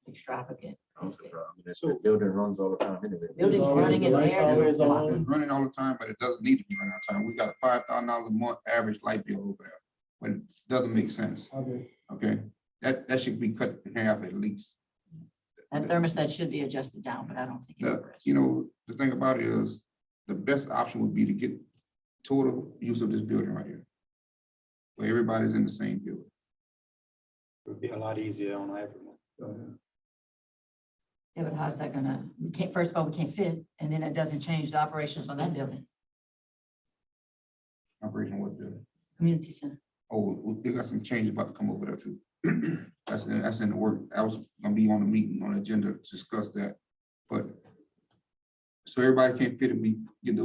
extravagant. The building runs all the time anyway. Building's running in Lights there. always on. It's running all the time, but it doesn't need to be running all the time. We got a $5,000 a month average light bill over there, when it doesn't make sense. Okay, that should be cut in half at least. That thermostat should be adjusted down, but I don't think it ever is. The thing about it is, the best option would be to get total use of this building right here, where everybody's in the same building. It would be a lot easier on everyone. Yeah, but how's that gonna, first of all, we can't fit, and then it doesn't change the operations on that building, Operation what building? community center. Oh, we got some change about to come over there too. That's in the work. I was gonna be on the meeting, on the agenda to discuss that, but so everybody can't fit it, we get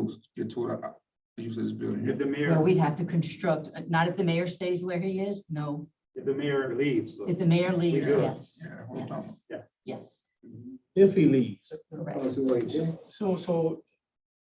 total use of this building here. If the Well, mayor, we'd have to construct, not if the mayor stays where he is, no. if the mayor leaves. If the mayor leaves, good. yes, Yeah, that's what I'm talking yes, yes, If he leaves. correct. So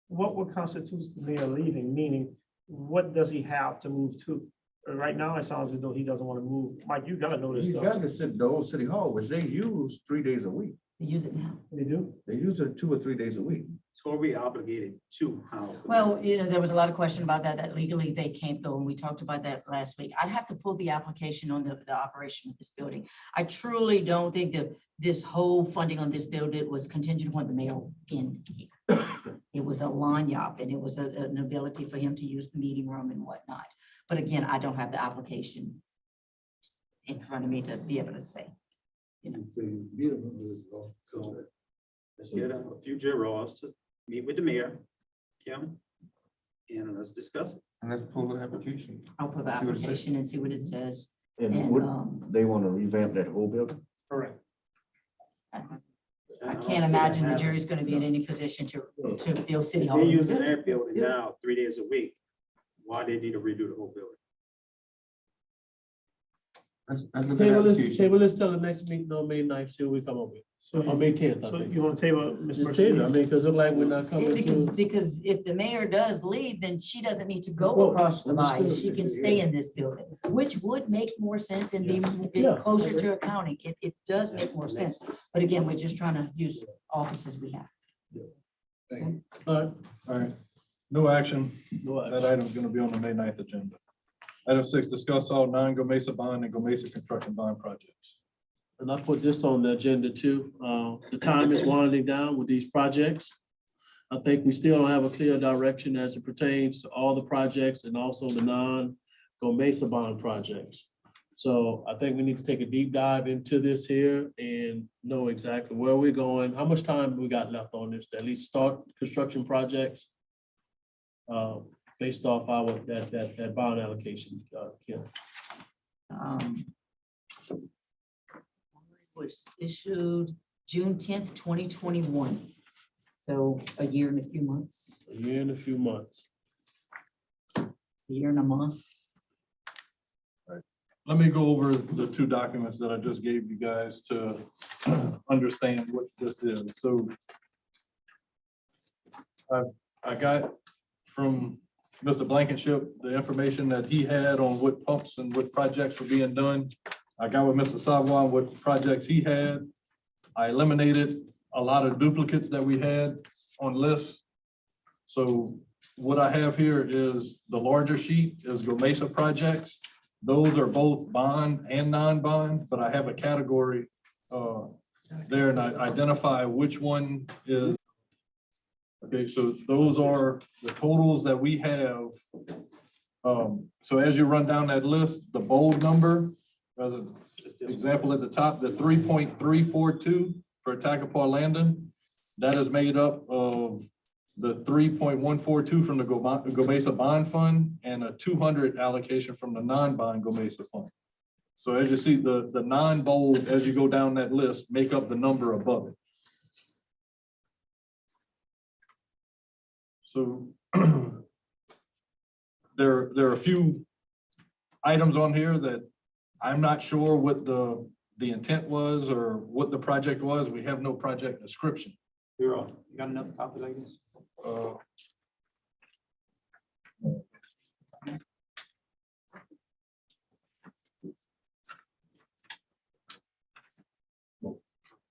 what would constitute the mayor leaving, meaning what does he have to move to? Right now, it sounds as though he doesn't want to move. Mike, you gotta know this You stuff. got to sit the old city hall, which they use 3 days a week. We use it now. They do? They use it 2 or 3 days a week. So are we obligated to house? the Well, mayor? there was a lot of question about that legally they can't go, and we talked about that last week. I'd have to pull the application on the operation of this building. I truly don't think that this whole funding on this building was contingent upon the mayor in here. It was a lanyard, and it was an ability for him to use the meeting room and whatnot. But again, I don't have the application in front of me to be able to say. So let's get a few jurors to meet with the mayor, Kim, and let's discuss it. And let's pull the application. I'll pull the See what it says. application and see what it says. And And would they want to revamp that whole building? Correct. I can't imagine the jury's gonna be in any position to build city If hall. they're using their building now 3 days a week, why they need to redo the whole building? Let's look at the Table application. this till the next meeting on May 9th, see what we come up with. On May 10th, I So think. you want to table Ms. Just Mercer? table, I mean, because it look like we're not coming to. Because if the mayor does leave, then she doesn't need to go Well, across the bay. understood. She can stay in this building, which would make more sense and be Yeah. closer to accounting. It does make more sense. But again, we're just trying to use offices we have. All right. No action. No That action. item is gonna be on the May 9th agenda. Item 6, discuss all non-Gomesa bond and Gomesa construction bond projects. And I put this on the agenda too. The time is winding down with these projects. I think we still don't have a clear direction as it pertains to all the projects and also the non-Gomesa bond projects. So I think we need to take a deep dive into this here and know exactly where we're going, how much time we got left on this, to at least start construction projects. Based off our, that bond allocation, Kim. Was issued June 10th, 2021. So a year and a few months, A year and a few months. a year and a month. Let me go over the 2 documents that I just gave you guys to understand what this is. So I got from Mr. Blankenship the information that he had on what pumps and what projects were being done. I got with Mr. Savoy what projects he had. I eliminated a lot of duplicates that we had on lists. So what I have here is the larger sheet is Gomesa projects. Those are both bond and non-bond, but I have a category there and I identify which one is. Okay, so those are the totals that we have. So as you run down that list, the bold number, as an example at the top, the 3.342 for Tacopah Landon, that is made up of the 3.142 from the Gomesa Bond Fund and a 200 allocation from the non-bond Gomesa Fund. So as you see, the non-bold, as you go down that list, make up the number above it. So there are a few items on here that I'm not sure what the intent was or what the project was. We have no project description. You're on. You got another copy like this? All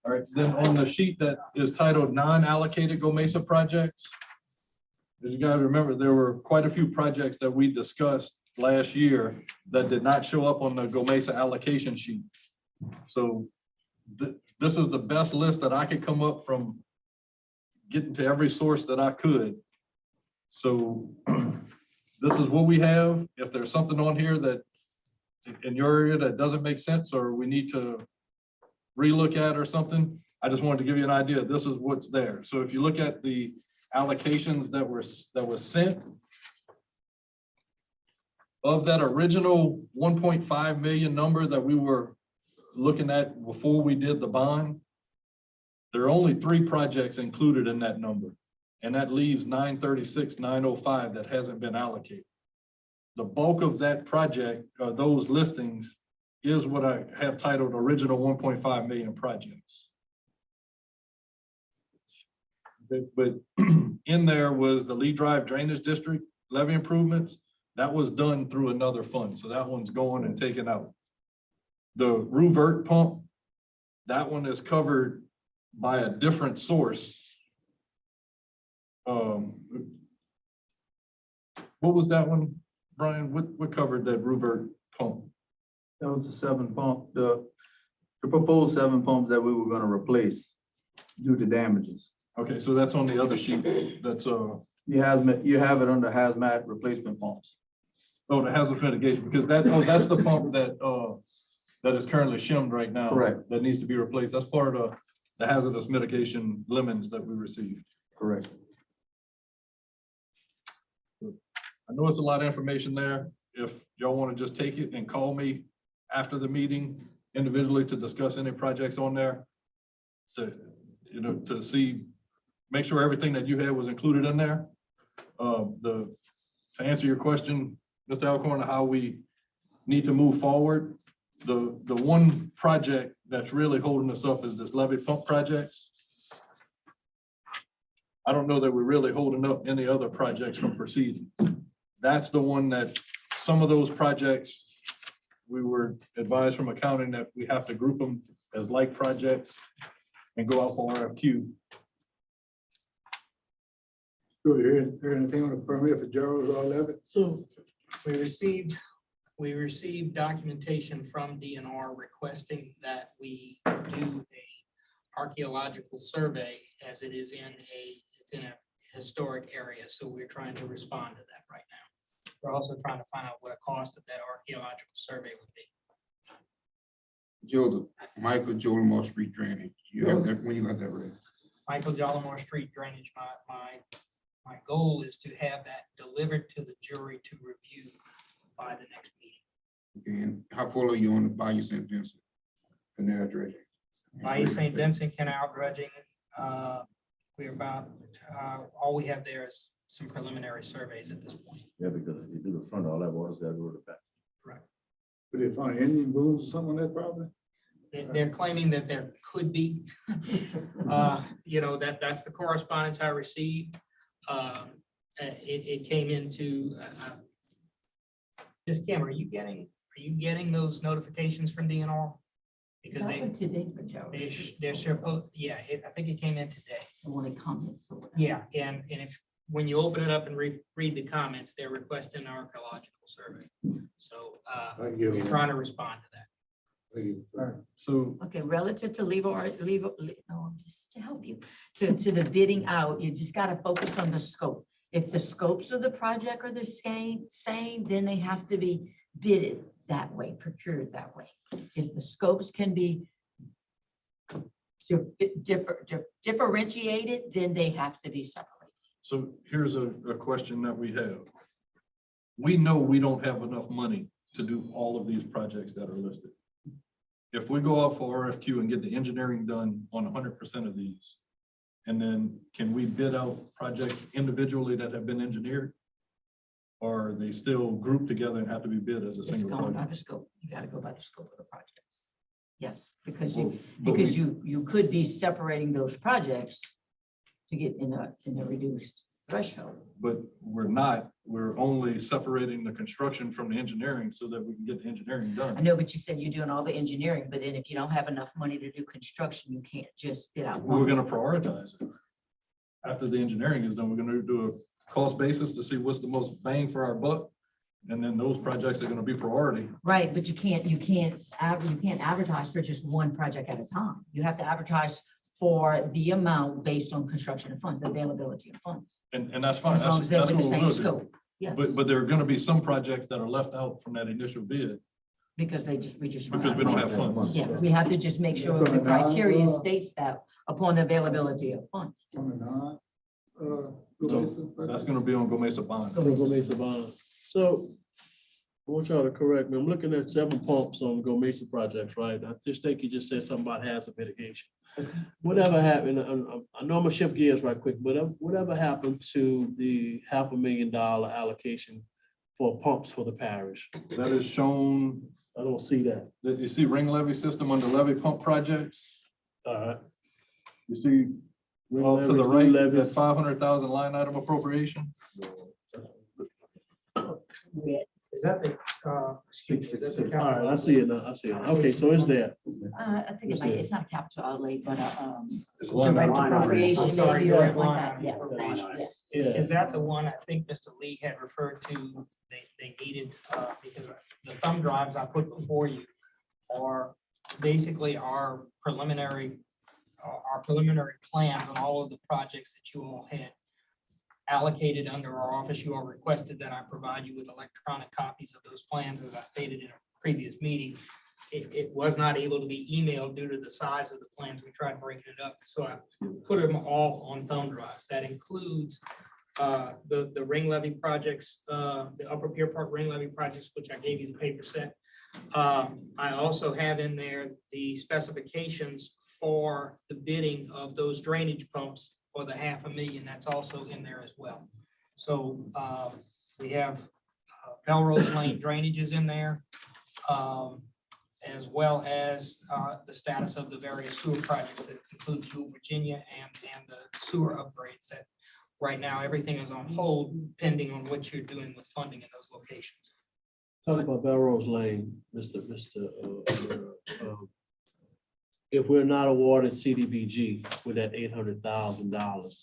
right, then on the sheet that is titled non-allocated Gomesa projects, as you guys remember, there were quite a few projects that we discussed last year that did not show up on the Gomesa allocation sheet. So this is the best list that I could come up from getting to every source that I could. So this is what we have. If there's something on here that in your area that doesn't make sense or we need to relook at or something, I just wanted to give you an idea. This is what's there. So if you look at the allocations that was sent, of that original 1.5 million number that we were looking at before we did the bond, there are only 3 projects included in that number. And that leaves 936, 905 that hasn't been allocated. The bulk of that project, those listings, is what I have titled original 1.5 million projects. But in there was the Lee Drive Drainage District levee improvements. That was done through another fund. So that one's going and taken out. The Ruvert pump, that one is covered by a different source. What was that one, Brian? What covered that Ruvert pump? That was the 7 pump, the proposed 7 pumps that we were gonna replace due to damages. Okay, so that's on the other sheet. That's You have it under hazmat replacement pumps. oh, the hazard mitigation, because that's the pump that that is currently shimmed right now. Correct. That needs to be replaced. That's part of the hazardous mitigation lemons that we received. Correct. I know it's a lot of information there. If y'all want to just take it and call me after the meeting individually to discuss any projects on there. So, you know, to see, make sure everything that you had was included in there. To answer your question, Mr. Alcorn, how we need to move forward, the one project that's really holding us up is this levee pump projects. I don't know that we're really holding up any other projects from proceeding. That's the one that some of those projects, we were advised from accounting that we have to group them as like projects and go out for RFQ. So you hear anything on the permit for Gerald's all of it? So We received documentation from DNR requesting that we do a archaeological survey as it is it's in a historic area. So we're trying to respond to that right now. We're also trying to find out what the cost of that archaeological survey would be. Joe, the Michael Jolimore Street drainage, you have that, when you got that ready? Michael Jolimore Street drainage, my goal is to have that delivered to the jury to review by the next meeting. Okay, and how full are you on the Bayou St. Vincent canal dredging? Bayou St. Vincent Canal dredging, we're about, all we have there is some preliminary surveys at this point. Yeah, because if you do the front, all that water's gotta go to the back. Correct. Did they find Indian booms or something on that property? They're claiming that there could be, you know, that's the correspondence I received. It came into, Ms. Kim, are you getting those notifications from DNR? Because That one today for Joe. they're supposed, yeah, I think it came in today. I want to comment. So Yeah, and if when you open it up and read the comments, they're requesting an archaeological survey. So I give we're them. trying to respond to that. So Okay, relative to just to help you, to the bidding out, you just gotta focus on the scope. If the scopes of the project are the same, then they have to be bidded that way, procured that way. If the scopes can be differentiated, then they have to be separated. So here's a question that we have. We know we don't have enough money to do all of these projects that are listed. If we go out for RFQ and get the engineering done on 100% of these, and then can we bid out projects individually that have been engineered? Or are they still grouped together and have to be bid as a It's single going by project? the scope. You gotta go by the scope of the projects. Yes, because Well, but you could be separating those projects to get in a reduced threshold. But we're not, we're only separating the construction from the engineering so that we can get the engineering I done. know, but you said you're doing all the engineering, but then if you don't have enough money to do construction, you can't just bid out We're one. gonna prioritize it. After the engineering is done, we're gonna do a cost basis to see what's the most bang for our buck. And then those projects are gonna be priority. Right, but you can't advertise for just one project at a time. You have to advertise for the amount based on construction of funds, the availability of funds. And that's fine. As long That's as they're that's with the what same we'll do. scope. Yes, But there are gonna be some projects that are left out from that initial bid because we just. run because out we of don't money. have funds. Yeah, we have to just make sure the criteria states that upon the availability of funds. That's gonna be on Gomesa Bond. Gomesa Bond. So I want y'all to correct me. I'm looking at 7 pumps on the Gomesa projects, right? I just think you just said something about hazard mitigation. Whatever happened, I know I'm gonna shift gears right quick, but whatever happened to the $500,000 allocation for pumps for the parish? That is shown, I don't see that. that you see ring levy system under levy pump projects. All right. You see off to the right, that 500,000 line item appropriation. Is that the? All right, I see it now. I see it. Okay, so it's there. I think it's not a capital outlay, but It's line direct item. appropriation. I'm sorry, maybe, you're or right, something like line that. item Yeah, appropriation. yeah. Yeah. Is that the one I think Mr. Lee had referred to, they needed, because the thumb drives I put before you are basically our preliminary plans on all of the projects that you all had allocated under our office. You all requested that I provide you with electronic copies of those plans, as I stated in a previous meeting. It was not able to be emailed due to the size of the plans. We tried breaking it up, so I put them all on thumb drives. That includes the ring levy projects, the Upper Pier Park ring levy projects, which I gave you the paper set. I also have in there the specifications for the bidding of those drainage pumps for the $500,000. That's also in there as well. So we have Belrose Lane drainages in there, as well as the status of the various sewer projects that includes New Virginia and the sewer upgrades. That right now, everything is on hold pending on what you're doing with funding in those locations. Talk about Belrose Lane, if we're not awarded CDBG with that $800,000,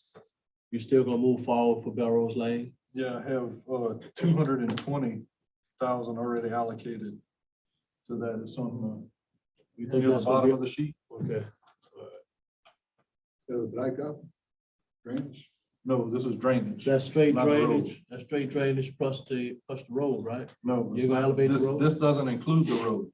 you still gonna move forward for Belrose Lane? Yeah, I have 220,000 already allocated to that. It's on You the think near the that's gonna bottom be, of the sheet. okay? Blacktop, drainage. No, this is drainage. That's straight Not the road. drainage, that's straight drainage plus the road, right? No. You're gonna elevate the this- road? This doesn't include the road.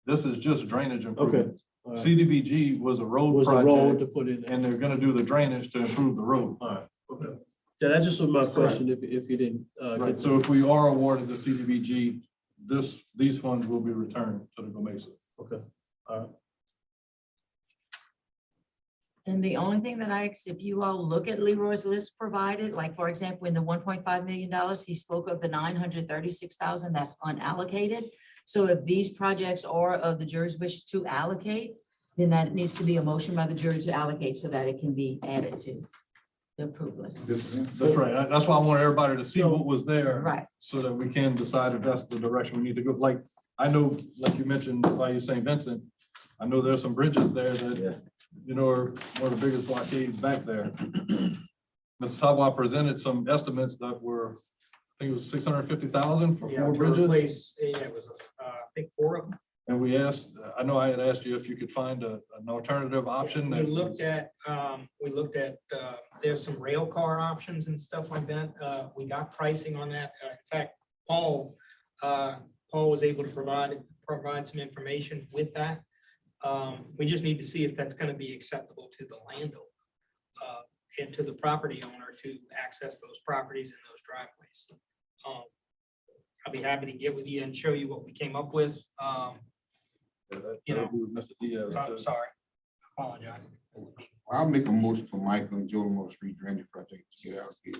This is just drainage improvements. All right. CDBG was a road Was a road project, to put in there. and they're gonna do the drainage to improve the road. All right, okay. Yeah, that's just my question, if you didn't. Right, so if we are awarded the CDBG, these funds will be returned to the Gomesa. Okay. And the only thing that if you all look at Leroy's list provided, like, for example, in the $1.5 million, he spoke of the 936,000 that's unallocated. So if these projects are of the jury's wish to allocate, then that needs to be a motion by the jury to allocate so that it can be added to the approved list. That's right. That's why I want everybody to see what was there. Right. So that we can decide if that's the direction we need to go. Like, I know, like you mentioned, by St. Vincent, I know there's some bridges there that, you know, are one of the biggest blockades back there. Ms. Sawa presented some estimates that were, I think it was 650,000 for Yeah, 4 to bridges. replace, yeah, it was, I think 4 of them. And we asked, I know I had asked you if you could find an alternative option. We that looked was- at, there's some rail car options and stuff like that. We got pricing on that. In fact, Paul was able to provide some information with that. We just need to see if that's gonna be acceptable to the landowner and to the property owner to access those properties and those driveways. I'll be happy to get with you and show you what we came up with. You know, that'll be with Mr. Diaz, I'm too. sorry, apologize. I'll make a motion for Michael and Joe Street drainage project to get out here.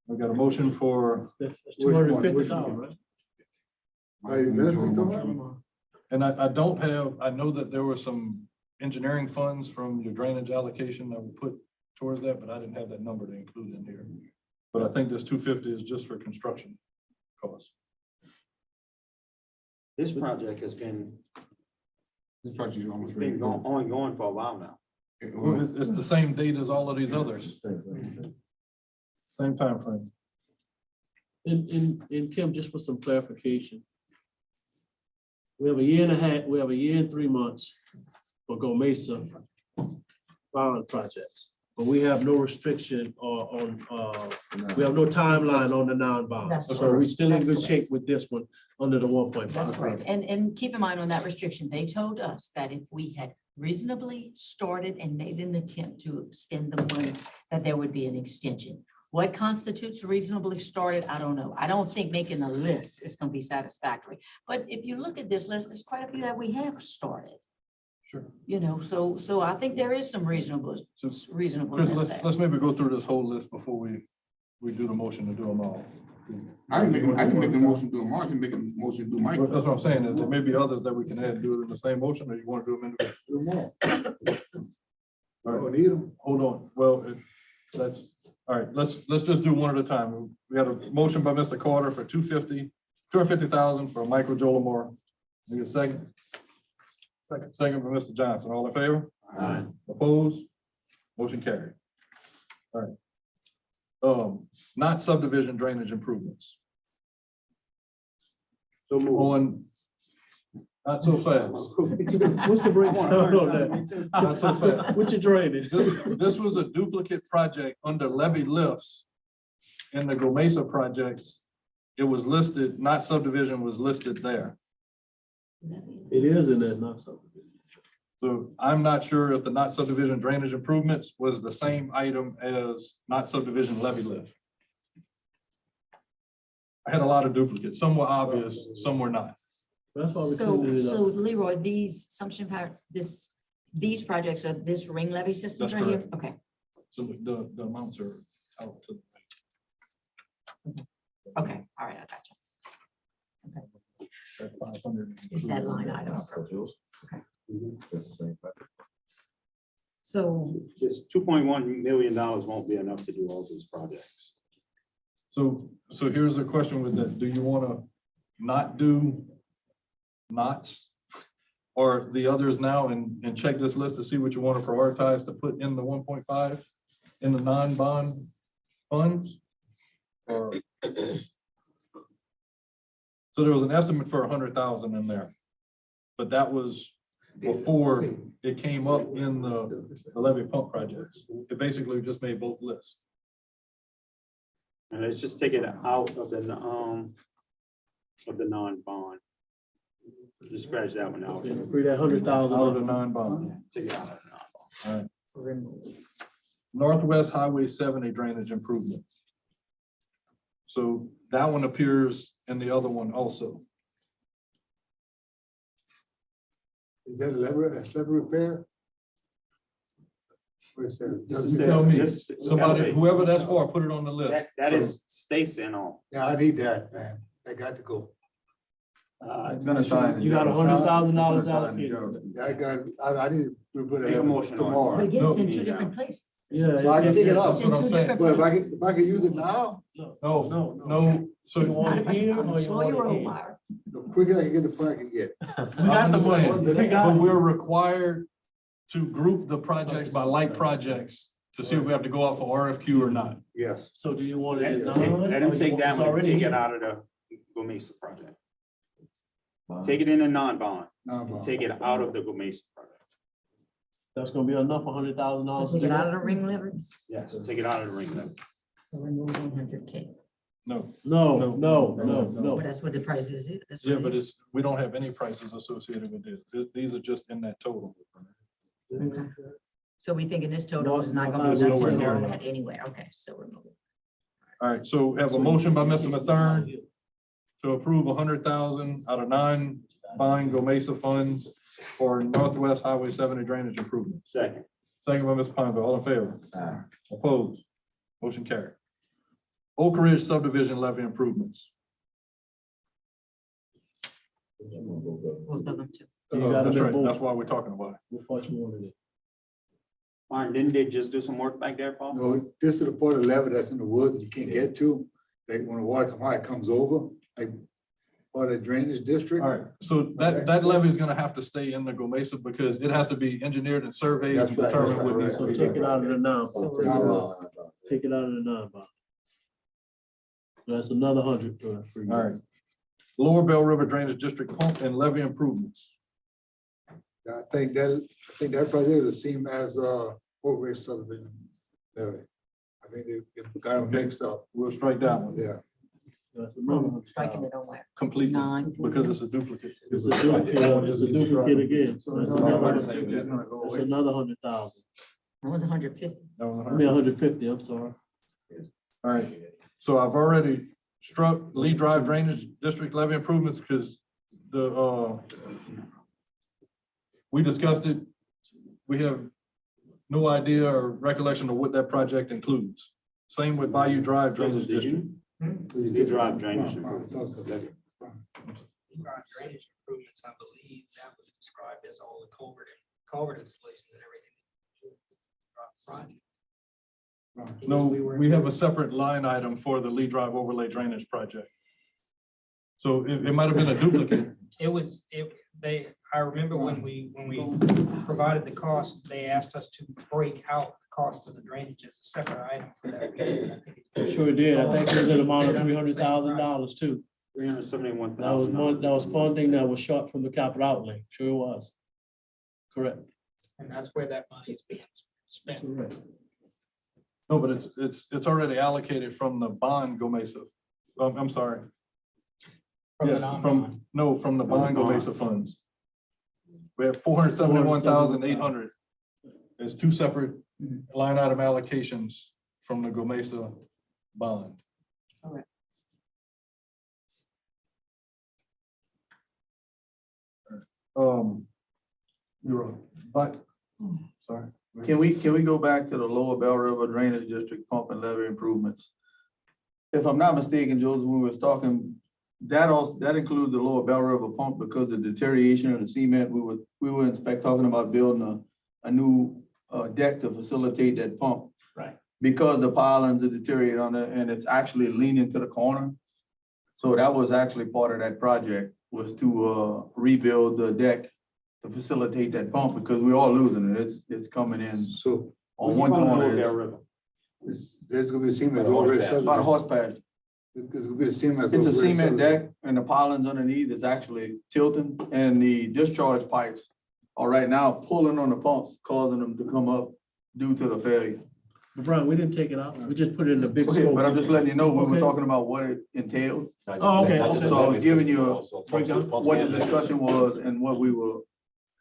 We got a motion for, That's Which one? 250,000, right? Michael and Joe investment Street. and I don't have, I know that there were some engineering funds from your drainage allocation that were put towards that, but I didn't have that number to include in here. But I think this 250 is just for construction costs. This project has been This project is almost ready to go. ongoing for a while now. Well, It's the same date as all of these others, same time frame. And Kim, just for some clarification. We have a year and a half, we have a year and 3 months for Go Mesa bond projects, but we have no restriction on, we have no timeline on the non-bond. That's So we're still in That's good correct. shape with this one under the 1.5. That's correct. And keep in mind on that restriction, they told us that if we had reasonably started and made an attempt to spend the money, that there would be an extension. What constitutes reasonably started, I don't know. I don't think making a list is gonna be satisfactory. But if you look at this list, there's quite a few that we have started. Sure. You know, so I think there is some Chris, reasonableness there. let's maybe go through this whole list before we do the motion to do them all. I can make a motion to do them all. I can make a motion to do Michael. That's what I'm saying, is there may be others that we can add, do it in the same motion, or you want to do them individually? All right, Don't need them. hold on, well, that's, all right, let's just do one at a time. We got a motion by Mr. Carter for 250,000 for Michael Jolamore. Need a second? Second by Mr. Johnson, all in favor? Aye. Opposed? Motion carried. All right. Not subdivision drainage improvements. So move. On, not so fast. What's the breakdown? Not so fast. What's your drainage? This was a duplicate project under levy lifts. In the Go Mesa projects, it was listed, not subdivision was listed there. It is in there, not something. So I'm not sure if the not subdivision drainage improvements was the same item as not subdivision levy lift. I had a lot of duplicates. Some were obvious, some were not. That's why we So, cleaned it so up. Leroy, these assumption parts, these projects are this ring levy systems That's right here? Okay, So the amounts are out to. okay, all right, I got you. that 500. Is that line item? Mm-hmm. So, This $2.1 million won't be enough to do all these projects. So here's the question with that. Do you want to not do knots or the others now and check this list to see what you want to prioritize to put in the 1.5 in the non-bond funds? Or so there was an estimate for 100,000 in there, but that was before it came up in the levy pump projects. It basically just made both lists. And let's just take it out of the non-bond. Just scratch that one out. Free that 100,000. Out of the non-bond. Take it out of the non-bond. All right. Northwest Highway 70 drainage improvement. So that one appears in the other one also. Is that a lever repair? What is that? This is You tell me, this- somebody, whoever that's for, put it on the list. That is Stacy and all. Yeah, I need that, man. I got to go. You got $100,000 allocated. I got, I need to put Make a it motion on it. But tomorrow. again, it's in No. two different places. Yeah. So I can take it That's off. what I'm Two saying. different But places. if I can use it now, No. So You want it here I'm or you slow your want it roll, here? Myra. the quicker I can get the fund I can get. We got the money. We got But it. we're required to group the projects by like projects to see if we have to go out for RFQ or not. Yes. So do you want it at Let nine? let or him you take want- that it's one and already take it here? out of the Gomesa project. Take it in a non-bond, Now, Bob. take it out of the Gomesa project. That's gonna be enough, $100,000. So take it out of the ring levers. Yes, take it out of the ring limit. So remove 100K. No. No. Well, that's what the price is. That's what Yeah, it but is. it's, we don't have any prices associated with this. These are just in that total. Okay. So we thinking this total is not gonna be It's done nowhere so near far enough. that anyway. Okay, so remove it. All right, so have a motion by Mr. Mathern to approve 100,000 out of 9 buying Gomesa funds for Northwest Highway 70 drainage improvements. Second. Second by Ms. Ponder, all in favor? Opposed? Motion carried. Oak Ridge subdivision levy improvements. Both of them too. You got That's them right, in that's both. why we're talking about it. Which part you wanted it? Martin, didn't they just do some work back there, Paul? No, this is the part of the level that's in the woods you can't get to. Like when the water come high, it comes over, like part of the drainage district. All right, so that levy is gonna have to stay in the Gomesa because it has to be engineered and surveyed That's and right, that's determined what right, needs So to be take done. it out of the non. Now, Bob. Take it out of the non-bond. That's another 100 for you. All right. Lower Bell River Drainage District pump and levy improvements. I think that project is the same as, Oak Ridge subdivision levy. I think they got them mixed up, We'll strike that one yeah. That's another From striking it on where? completely Nine. because it's a duplicate. It's a duplicate, it's a duplicate again. So that's another, that's That another 100,000. That was 150. was I mean, 150, I'm sorry. All right, so I've already struck Lee Drive Drainage District levy improvements because we discussed it. We have no idea or recollection of what that project includes. Same with Bayou Drive Drainage Did District. you? They drive drainage. Drive drainage improvements, I believe that was described as all the culvert installations and everything. Project. No, We were- we have a separate line item for the Lee Drive Overlay Drainage Project. So it might have been a duplicate. I remember when we provided the cost, they asked us to break out the cost of the drainage as a separate item for that. reason. I think it- Sure did. I think it was an amount of $300,000 too. $371,000. That was funding that was short from the capital outlay. Sure was. Correct. And that's where that money is being spent. Correct. No, but it's already allocated from the bond Gomesa. I'm sorry. From the Yeah, non-bond. from the bond Gomesa funds. We have 471,800. There's two separate line item allocations from the Gomesa bond. Correct. You're on, but, sorry. Can we go back to the Lower Bell River Drainage District pump and levee improvements? If I'm not mistaken, Joseph, when we was talking, that includes the Lower Bell River pump because of deterioration of the cement. We were talking about building a new deck to facilitate that pump. Right. Because the pilings are deteriorating on it and it's actually leaning to the corner. So that was actually part of that project, was to rebuild the deck to facilitate that pump because we're all losing it. It's coming in So on one corner. there's gonna be the same as Oak Ridge About a subdivision. horse pasture. It's gonna be the same as. It's a Oak Ridge cement subdivision. deck and the pilings underneath is actually tilting and the discharge pipes are right now pulling on the pumps, causing them to come up due to the failure. But Brian, we didn't take it out. We just put it in the big Okay, scope. but I'm just letting you know, we were Okay. talking about what it entailed. Oh, okay, okay. So I was giving you Breakdown. what the discussion was and what we were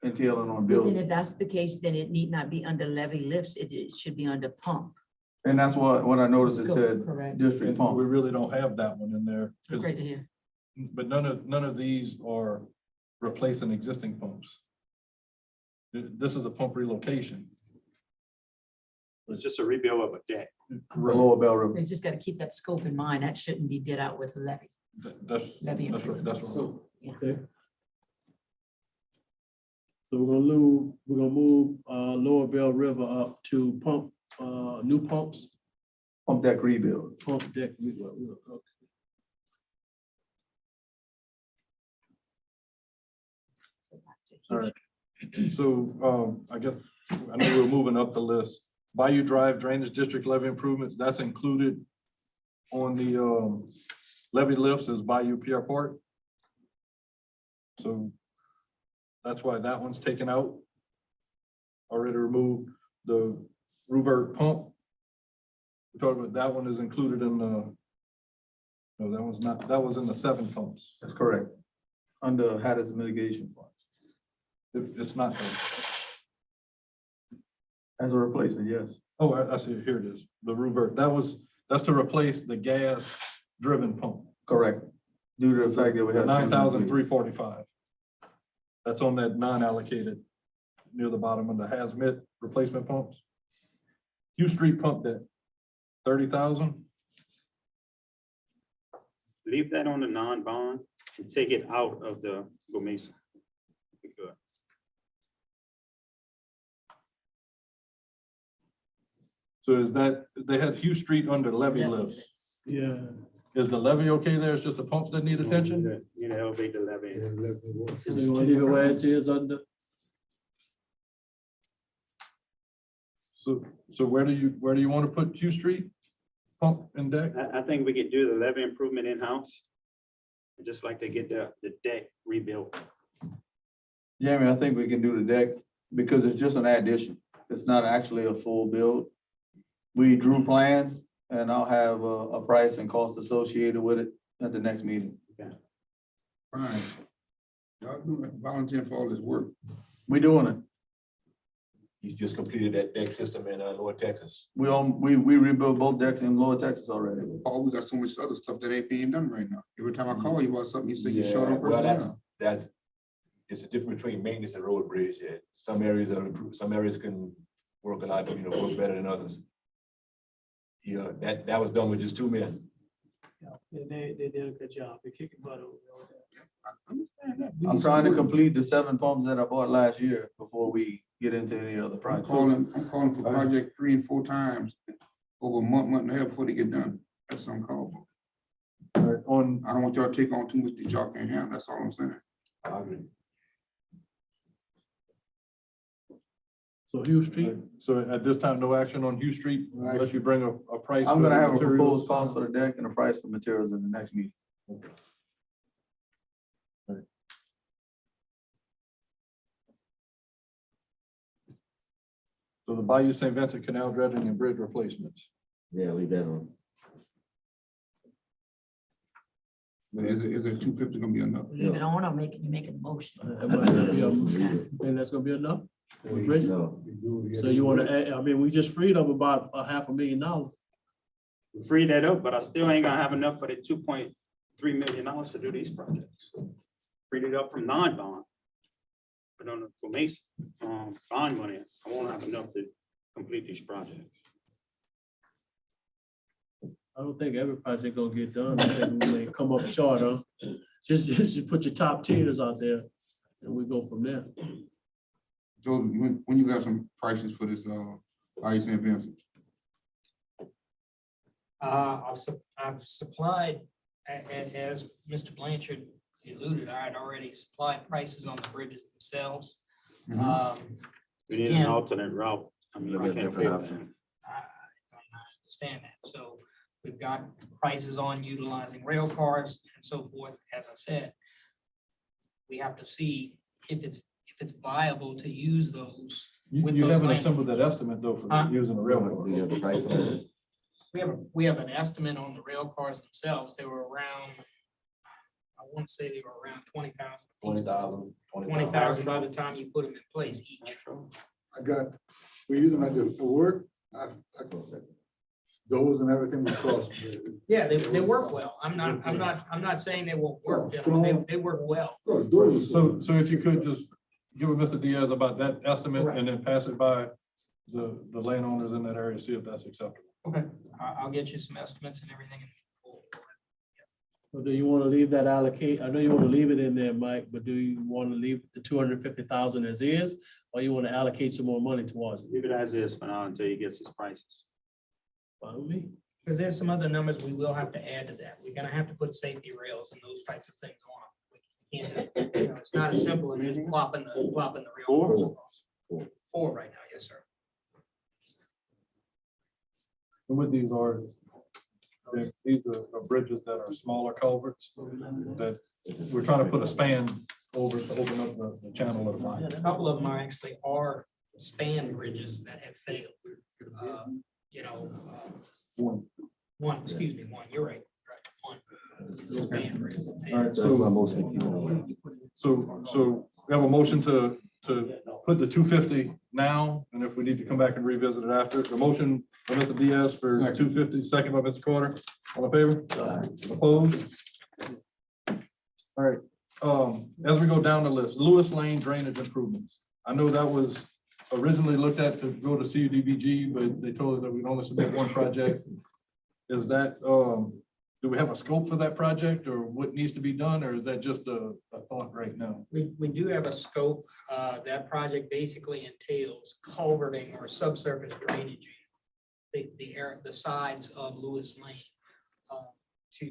entailing on Then building. if that's the case, then it need not be under levy lifts. It should be under pump. And that's what I noticed it Scope, said, correct. district And pump. we really don't have that one in there. 'Cause- Great to hear. But none of these are replacing existing pumps. This is a pump relocation. It's just a rebuild of a deck. The Lower Bell River. You just got to keep that scope in mind. That shouldn't be bid out with levy. That's Levy right, that's right. Yeah. Okay. So we're gonna move Lower Bell River up to pump, new pumps, Pump deck rebuild. pump deck. Okay. All right. So, I guess, I know we're moving up the list. Bayou Drive Drainage District levee improvements, that's included on the, levee lifts as Bayou PR Port. So that's why that one's taken out. Already removed the revert pump. We talked about that one is included in the, no, that was not, that was in the 7 pumps. That's correct. Under hazard mitigation funds. It's not. As a replacement, yes. Oh, I see it. Here it is. The revert. That's to replace the gas driven pump. Correct. Due to the fact that we have. 9,345. That's on that non-allocated near the bottom of the hazmat replacement pumps. Hugh Street pump deck, 30,000. Leave that on the non-bond and take it out of the Gomesa. Good. So is that, they had Hugh Street under levee lifts. Yeah. Is the levee okay there? It's just the pumps that need attention? You know, elevate the levy. So you wanna leave it where it is under? So where do you want to put Hugh Street pump and deck? I think we could do the levy improvement in-house. I'd just like to get the deck rebuilt. Jamie, I think we can do the deck because it's just an addition. It's not actually a full build. We drew plans and I'll have a price and cost associated with it at the next meeting. Fine. Y'all do volunteer for all this work. We doing it. You just completed that deck system in Lower Texas. We rebuilt both decks in Lower Texas already. Paul, we got so much other stuff that ain't being done right now. Every time I call you about something, you say you're short on Well, personnel. that's, it's a difference between maintenance and road bridge. Yeah. Some areas are improved, some areas can work a lot, work better than others. Yeah, that was done with just 2 men. They did a good job. They kicked butt over there. I understand that. I'm trying to complete the 7 pumps that I bought last year before we get into any other I'm project. calling for project 3 and 4 times over a month and a half before they get done. That's uncalled for. All right, on, I don't want y'all to take on too much that y'all can't handle. That's all I'm saying. I agree. So Hugh Street, so at this time, no action on Hugh Street unless you bring a price. I'm for gonna the have a materials. proposed cost for the deck and a price for materials in the next meeting. So the Bayou St. Vincent Canal dredging and bridge replacements. Yeah, leave that on. But is it 250 gonna be enough? Leave it on or making a motion? and that's gonna be enough? Bridget? No. So you wanna add, I mean, we just freed up about $500,000. Free that up, but I still ain't gonna have enough for the $2.3 million to do these projects. Freed it up from non-bond. But on the Gomesa, bond money, I won't have enough to complete these projects. I don't think every project gonna get done. I think we may come up short, huh? Just put your top tiers out there and we go from there. So when you got some prices for this, Bayou St. Vincent? I've supplied, as Mr. Blanchard alluded, I had already supplied prices on the bridges themselves. We need an alternate route. I mean, I can't pay for that. I understand that. So we've got prices on utilizing rail cars and so forth. As I said, we have to see if it's viable to use those. with You those haven't lanes. assembled that estimate though for using a railroad. We have the price on it. We have an estimate on the rail cars themselves. They were around, I want to say they were around 20,000. 20,000. 20,000 by the time you put them in place each. I got, we use them at the work, those and everything we cross. Yeah, they work well. I'm not saying they won't work. gentlemen. They work well. So if you could just give Mr. Diaz about that estimate and then pass it by the landowners in that area, see if that's acceptable. Okay, I'll get you some estimates and everything. Or do you want to leave that allocate? I know you want to leave it in there, Mike, but do you want to leave the 250,000 as is? Or you want to allocate some more money towards it? Leave it as is for now until he gets his prices. Fine with me. Because there's some other numbers we will have to add to that. We're gonna have to put safety rails and those types of things on. We can't, you know, it's not as simple as just plopping the rail. cars across. Four right now, yes, sir. And with these are, these are bridges that are smaller culverts that we're trying to put a span over to open up the channel of the line. A couple of them are actually span bridges that have failed. You know, one, excuse me, one, you're right, one. Span bridges that All failed. right, so we have a motion to put the 250 now, and if we need to come back and revisit it after. The motion by Mr. Diaz for 250, second by Mr. Carter. All in favor? Opposed? All right, as we go down the list, Lewis Lane drainage improvements. I know that was originally looked at to go to CDBG, but they told us that we'd only submit one project. Is that, do we have a scope for that project, or what needs to be done, or is that just a thought right now? We do have a scope. That project basically entails culverting or subsurface drainage the sides of Lewis Lane.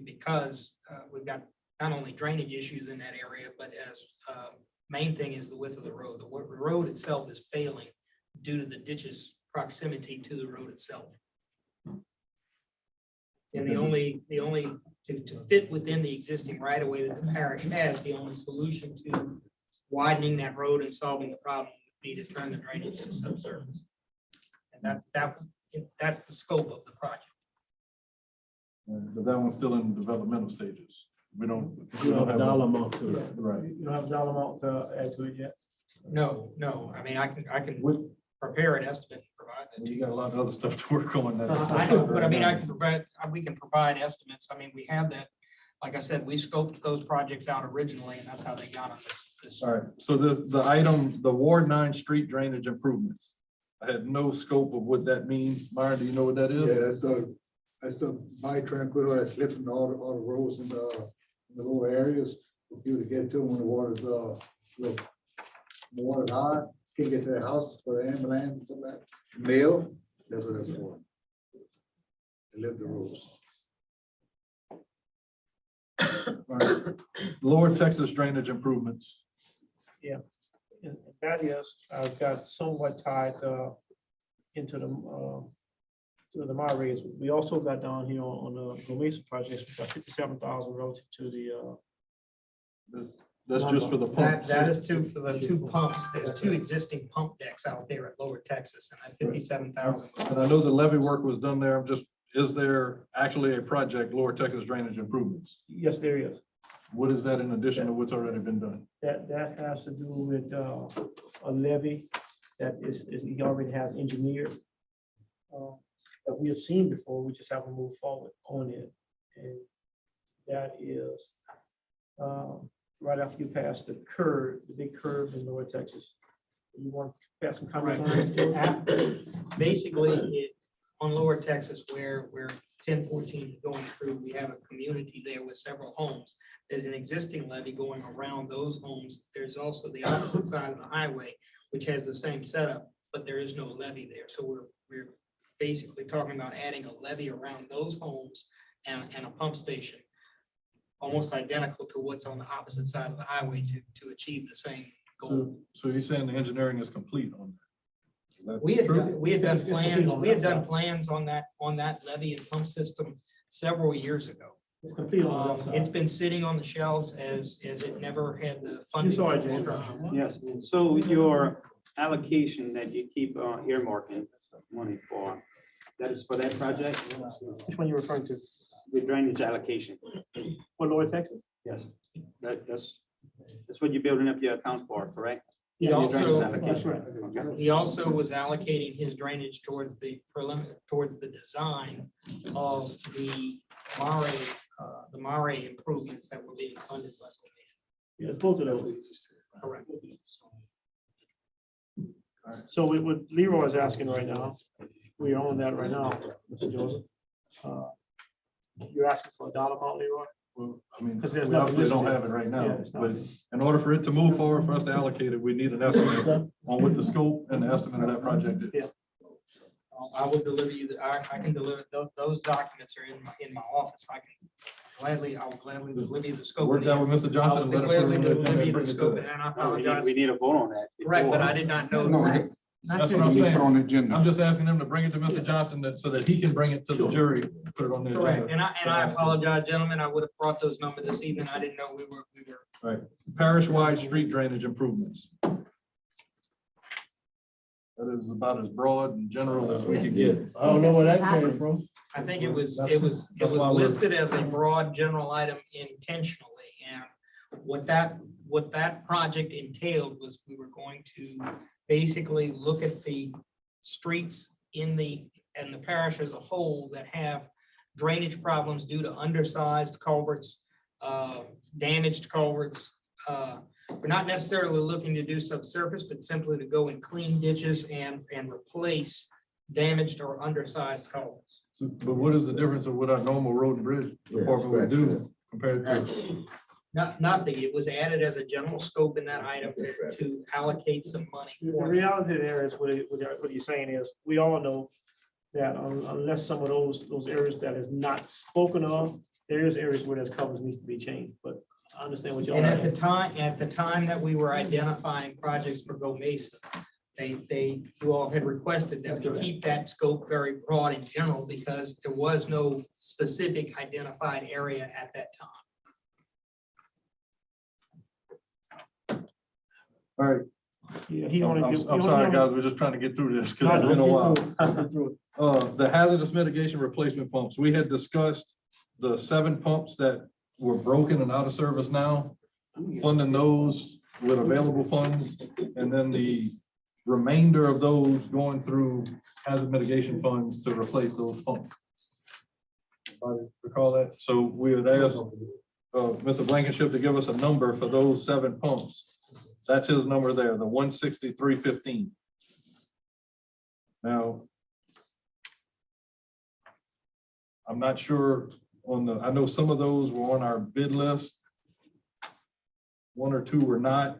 Because we've got not only drainage issues in that area, but as main thing is the width of the road. The road itself is failing due to the ditch's proximity to the road itself. And the only to fit within the existing right of way that the parish has, the only solution to widening that road and solving the problem would be to turn the drainage to subsurface. And that's the scope of the project. But that one's still in developmental stages. We don't have a dollar amount to it. Right. You don't have a dollar amount to add to it yet? No, I mean, I can prepare an estimate and provide that to You you. got a lot of other stuff to work on. I know, but I mean, we can provide estimates. I mean, we have that. Like I said, we scoped those projects out originally, and that's how they got on this. All right, so the item, the Ward 9 street drainage improvements. I had no scope of what that means. Myron, do you know what that is? Yeah, that's a by tranquil that's lifting all the roads in the lower areas for people to get to when the water's low. The water's high, can't get to the house for the ambulance and some of that. Mail, that's what that's for. To lift the roads. All right. Lower Texas drainage improvements. And that is, I've got somewhat tied into the Marais. We also got down here on the Gomesa projects, we got 57,000 relative to the. That's just for the pump. That is for the two pumps. There's two existing pump decks out there at Lower Texas, and that 57,000. And I know the levee work was done there. I'm just, is there actually a project, Lower Texas drainage improvements? Yes, there is. What is that in addition to what's already been done? That has to do with a levee that he already has engineered. That we have seen before, we just haven't moved forward on it. And that is right after you pass the curve, the big curve in North Texas. You want to pass some comments on that? Basically, on Lower Texas, where 1014 is going through, we have a community there with several homes. There's an existing levee going around those homes. There's also the opposite side of the highway, which has the same setup, but there is no levee there. So we're basically talking about adding a levee around those homes and a pump station, almost identical to what's on the opposite side of the highway to achieve the same goal. So you're saying the engineering is complete on that? Is that We had true? done It's plans, complete on we had that done side. plans on that levee and pump system several years ago. It's complete on that It's side. been sitting on the shelves as it never had the funding. You saw it, for James. construction. Yes, so your allocation that you keep earmarking money for, that is for that project? Which one you referring to? The drainage allocation, For Lower Texas? yes. That's what you're building up your account for, correct? He Your also, drainage That's allocation. right. Okay. he also was allocating his drainage towards the design of the Mare improvements that were being funded by the Yes, both of those. correct. So what Leroy is asking right now, we are on that right now, Mr. Joseph. You're asking for a dollar amount, Leroy? Well, I mean, 'Cause there's we nothing obviously don't listed have it right Yeah, now, it's not. but in order for it to move forward, for us to allocate it, we need an estimate on what the scope and the estimate of that project is. Yeah. I will deliver you, I can deliver, those documents are in my office. I'll gladly deliver you the scope. Work that with Mr. I Johnson and will let gladly him. deliver you the scope, and I apologize. We need a vote on that. Correct, but I did not know. No, that. That's what we I'm need to put saying. on the agenda. I'm just asking him to bring it to Mr. Johnson so that he can bring it to the jury, put it on the Correct, agenda. and I apologize, gentlemen. I would have brought those numbers this evening. I didn't know we were. Parish-wide street drainage improvements. That is about as broad and general as we can get. I don't know where that came from. I think it was That's why we're- listed as a broad general item intentionally, and what that project entailed was we were going to basically look at the streets in the parish as a whole that have drainage problems due to undersized culverts, damaged culverts. We're not necessarily looking to do subsurface, but simply to go and clean ditches and replace damaged or undersized culverts. But what is the difference of what our normal road and bridge department would do compared to? Nothing. It was added as a general scope in that item to allocate some money The for. reality there is, what you're saying is, we all know that unless some of those areas that is not spoken of, there is areas where those covers needs to be changed, but I understand what y'all And at saying. the time that we were identifying projects for Go Mesa, you all had requested that we keep that scope very broad and general because there was no specific identified area at that time. All right, Yeah, he I'm only. sorry, guys, we're just trying to get through this because it's been a while. The hazardous mitigation replacement pumps, we had discussed the 7 pumps that were broken and out of service now, funding those with available funds, and then the remainder of those going through hazard mitigation funds to replace those pumps. Everybody recall that? So we had asked Mr. Blankenship to give us a number for those 7 pumps. That's his number there, the 163.15. Now, I'm not sure I know some of those were on our bid list. 1 or 2 were not.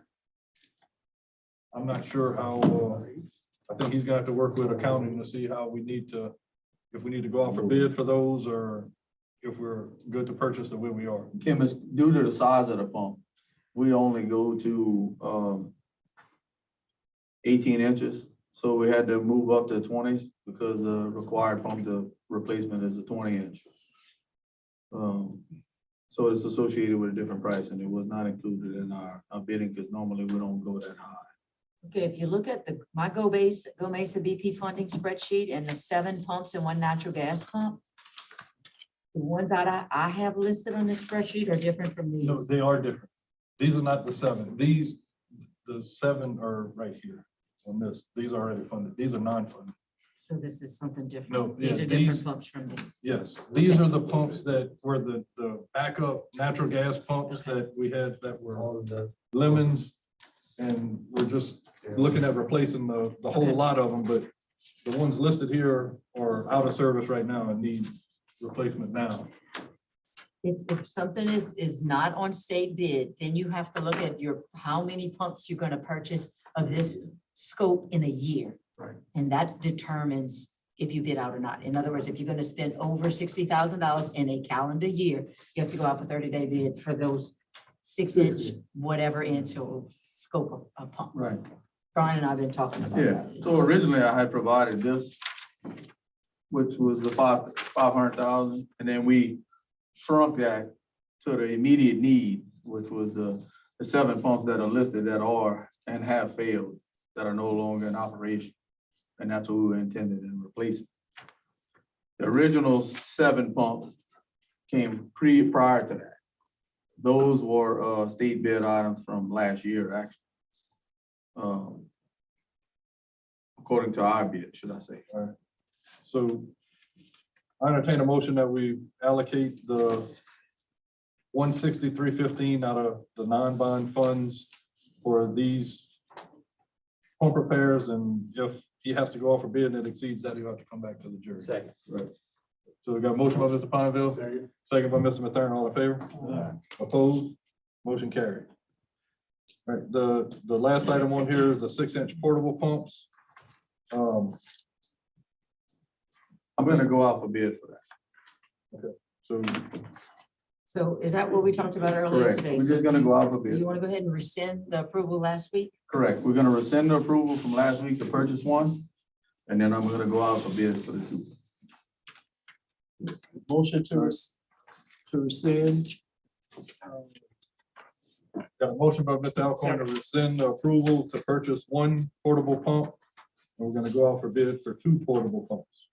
I'm not sure how, I think he's gonna have to work with accounting to see how we need to, if we need to go out for bid for those or if we're good to purchase the way we are. Kim, it's due to the size of the pump. We only go to 18 inches. So we had to move up to 20s because the required pump to replacement is a 20-inch. So it's associated with a different price and it was not included in our bidding because normally we don't go that high. Okay, if you look at my Go Mesa BP funding spreadsheet and the 7 pumps and 1 natural gas pump, the ones that I have listed on this spreadsheet are different from these. No, they are different. These are not the 7. The 7 are right here on this. These are already funded. These are non-funded. So this is something different. No, These yeah, are different these- pumps from these. Yes, these are the pumps that were the backup natural gas pumps that we had that were All of the. lemons. And we're just looking at replacing the whole Okay. lot of them, but the ones listed here are out of service right now and need replacement now. If something is not on state bid, then you have to look at how many pumps you're gonna purchase of this scope in a year. Right. And that determines if you bid out or not. In other words, if you're gonna spend over $60,000 in a calendar year, you have to go out for 30-day bid for those 6-inch, whatever inch or scope of pump. Right. Brian and I have been talking about Yeah, that. so originally I had provided this, which was the 500,000, and then we shrunk that to the immediate need, which was the 7 pumps that are listed that are and have failed, that are no longer in operation. And that's what we were intended in replacing. The original 7 pumps came prior to that. Those were state bid items from last year, actually. According to our bid, should I say. All right. So I entertain a motion that we allocate the 163.15 out of the non-bond funds for these pump repairs, and if he has to go off for bid and it exceeds that, he'll have to come back to the jury. Second. Right. So we got a motion by Mr. Pineville, second by Mr. Mathern, all in favor? Opposed? Motion carried. All right, the last item on here is the 6-inch portable pumps. I'm gonna go out for bid for that. So is that what we talked about earlier Correct. today? We're So just gonna go out for do you bid. want to go ahead and rescind the approval last week? Correct. We're gonna rescind the approval from last week to purchase one. And then I'm gonna go out for bid for the two. Motion to rescind. Got a motion by Mr. Alcorn to rescind the approval to purchase one portable pump. And we're gonna go out for bid for 2 portable pumps.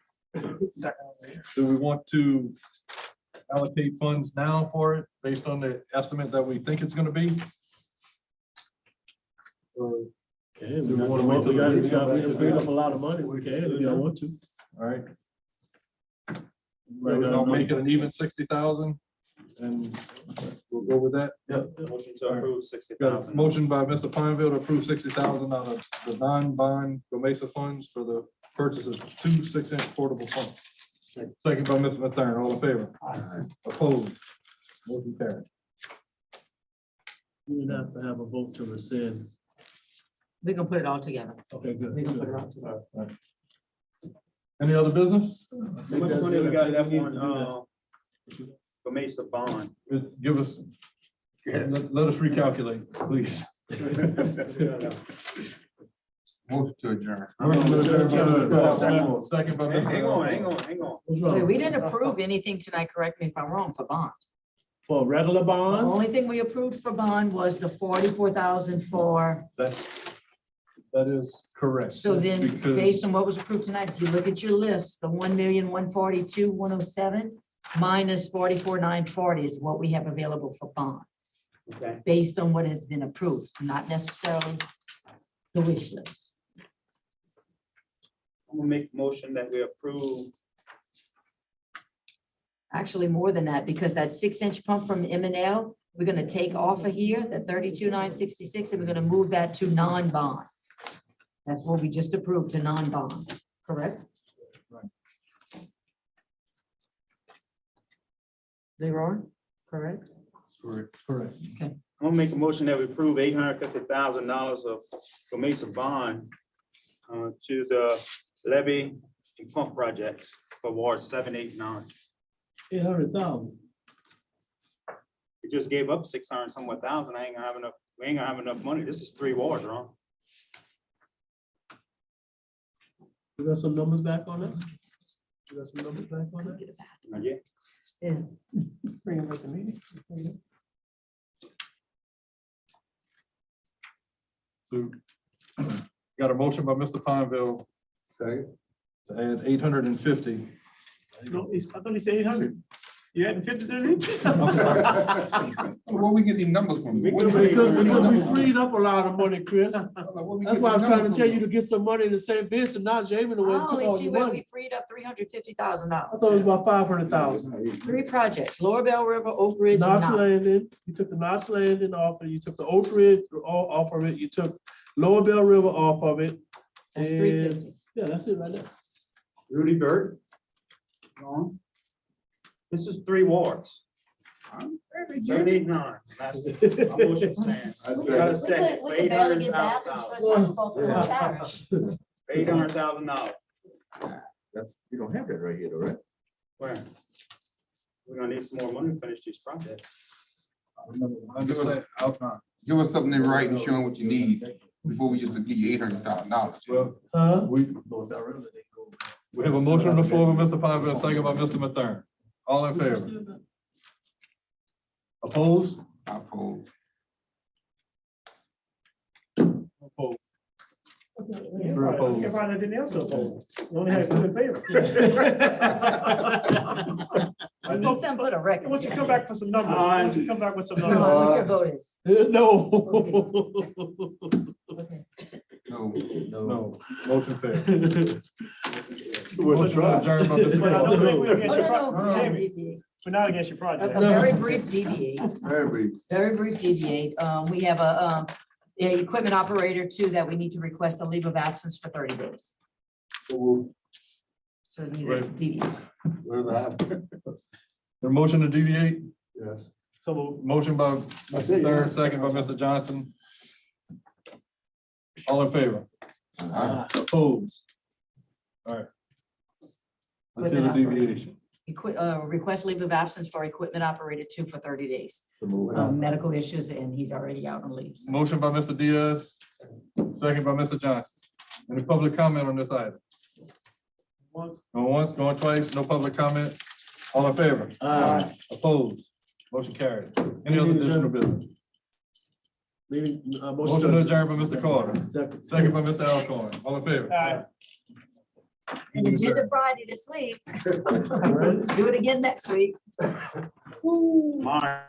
Do we want to allocate funds now for it based on the estimate that we think it's gonna be? Or, Okay, Do we wanna wait till the- we done freed up a lot of money. We can, if y'all want to. all right. We're gonna make it an even 60,000 and we'll go with that. Motion to approve Got a 60,000. motion by Mr. Pineville to approve 60,000 out of the non-bond Gomesa funds for the purchase of 2 6-inch portable pumps. Second by Mr. Mathern, all in favor? Opposed? Motion carried. We didn't have to have a vote to rescind. We're gonna put it all together. Okay, good. We're gonna put it all together. Any other business? How much money we got left on, for Mesa bond? Give us, let us recalculate, please. Motion to adjourn. Second by Mr. Hang on. What's Wait, wrong? we didn't approve anything tonight, correct me if I'm wrong, for bond. For a regular The bond? only thing we approved for bond was the 44,000 for, That is correct. so then, Because- based on what was approved tonight, if you look at your list, the 1,142,107 minus 44,940 is what we have available for bond, Okay. based on what has been approved, not necessarily the wish list. I'm gonna make a motion that we approve. Actually, more than that, because that 6-inch pump from M&L, we're gonna take off of here, the 32,966, and we're gonna move that to non-bond. That's what we just approved to non-bond, correct? Leroy, correct? Correct. Correct. I'm gonna make a motion that we approve $850,000 of Mesa bond to the levee and pump projects for Ward 7, 8, 9. 800,000. We just gave up 600 somewhat thousand. I ain't gonna have enough. We ain't gonna have enough money. This is 3 wards, Ron. You got some numbers back on that? You got some numbers back on that? Not yet. Yeah. Bring it with the meeting. So, got a motion by Mr. Pineville Second. to add 850. No, I thought he said 800. You hadn't 50 to reach? Where we get these numbers from? Because we freed up a lot of money, Chris. That's why I was trying to tell you to get some money in the same bid, and not Jamie the way I took only all see your where money. we freed up I $350,000. thought it was about 500,000. 3 projects, Lower Bell River, Oak Ridge, and Knox Knox. Landing, you took the Knox Landing off, you took the Oak Ridge off of it, you took Lower Bell River off of it. That's and- 350. Yeah, that's it right there. Rudy Bird. Ron. This is 3 wards. 7, 8, 9. That's my motion stands. I We second. got a second. We could barely get $800,000. bathrooms for the parish. $800,000. That's, you don't have that right here, though, right? Where? We're gonna need some more money to finish these projects. I understand. Give us something in writing showing what you need before we just give you $800,000. Well, Huh? we have a motion on the floor by Mr. Pineville, second by Mr. Mathern. All in favor? Opposed? I oppose. Opposed. You probably didn't answer. You only had 2 in favor. We need some for the I record. want you to come back for some numbers. I want you to come back with some Come on, numbers. what your vote is. No. Okay. No. No, motion failed. Was Motion adjourned by Mr. But I don't think we're Pineville. against your No, no, project. no, Jamie, deviate. we're not against your A project. very brief deviate. Very brief. Very brief deviate. We have a equipment operator too that we need to request a leave of absence for 30 days. So you need to Right. deviate. Where's the? The motion to deviate, Yes. So motion by That's Mr. it, yeah. Third, second by Mr. Johnson. All in favor? Opposed? All right. Let's hear the deviation. Request leave of absence for equipment operated 2 for 30 days. Medical issues, and he's already out on leave. So. Motion by Mr. Diaz, second by Mr. Johnson. Any public comment on this item? once, Going once, going twice, no public comment. All in favor? Opposed? Motion carried. Any other additional business? meeting, Motion to adjourn by Mr. Carter, Second. second by Mr. Alcorn. All in favor? And agenda Friday this week. Do it again next week. My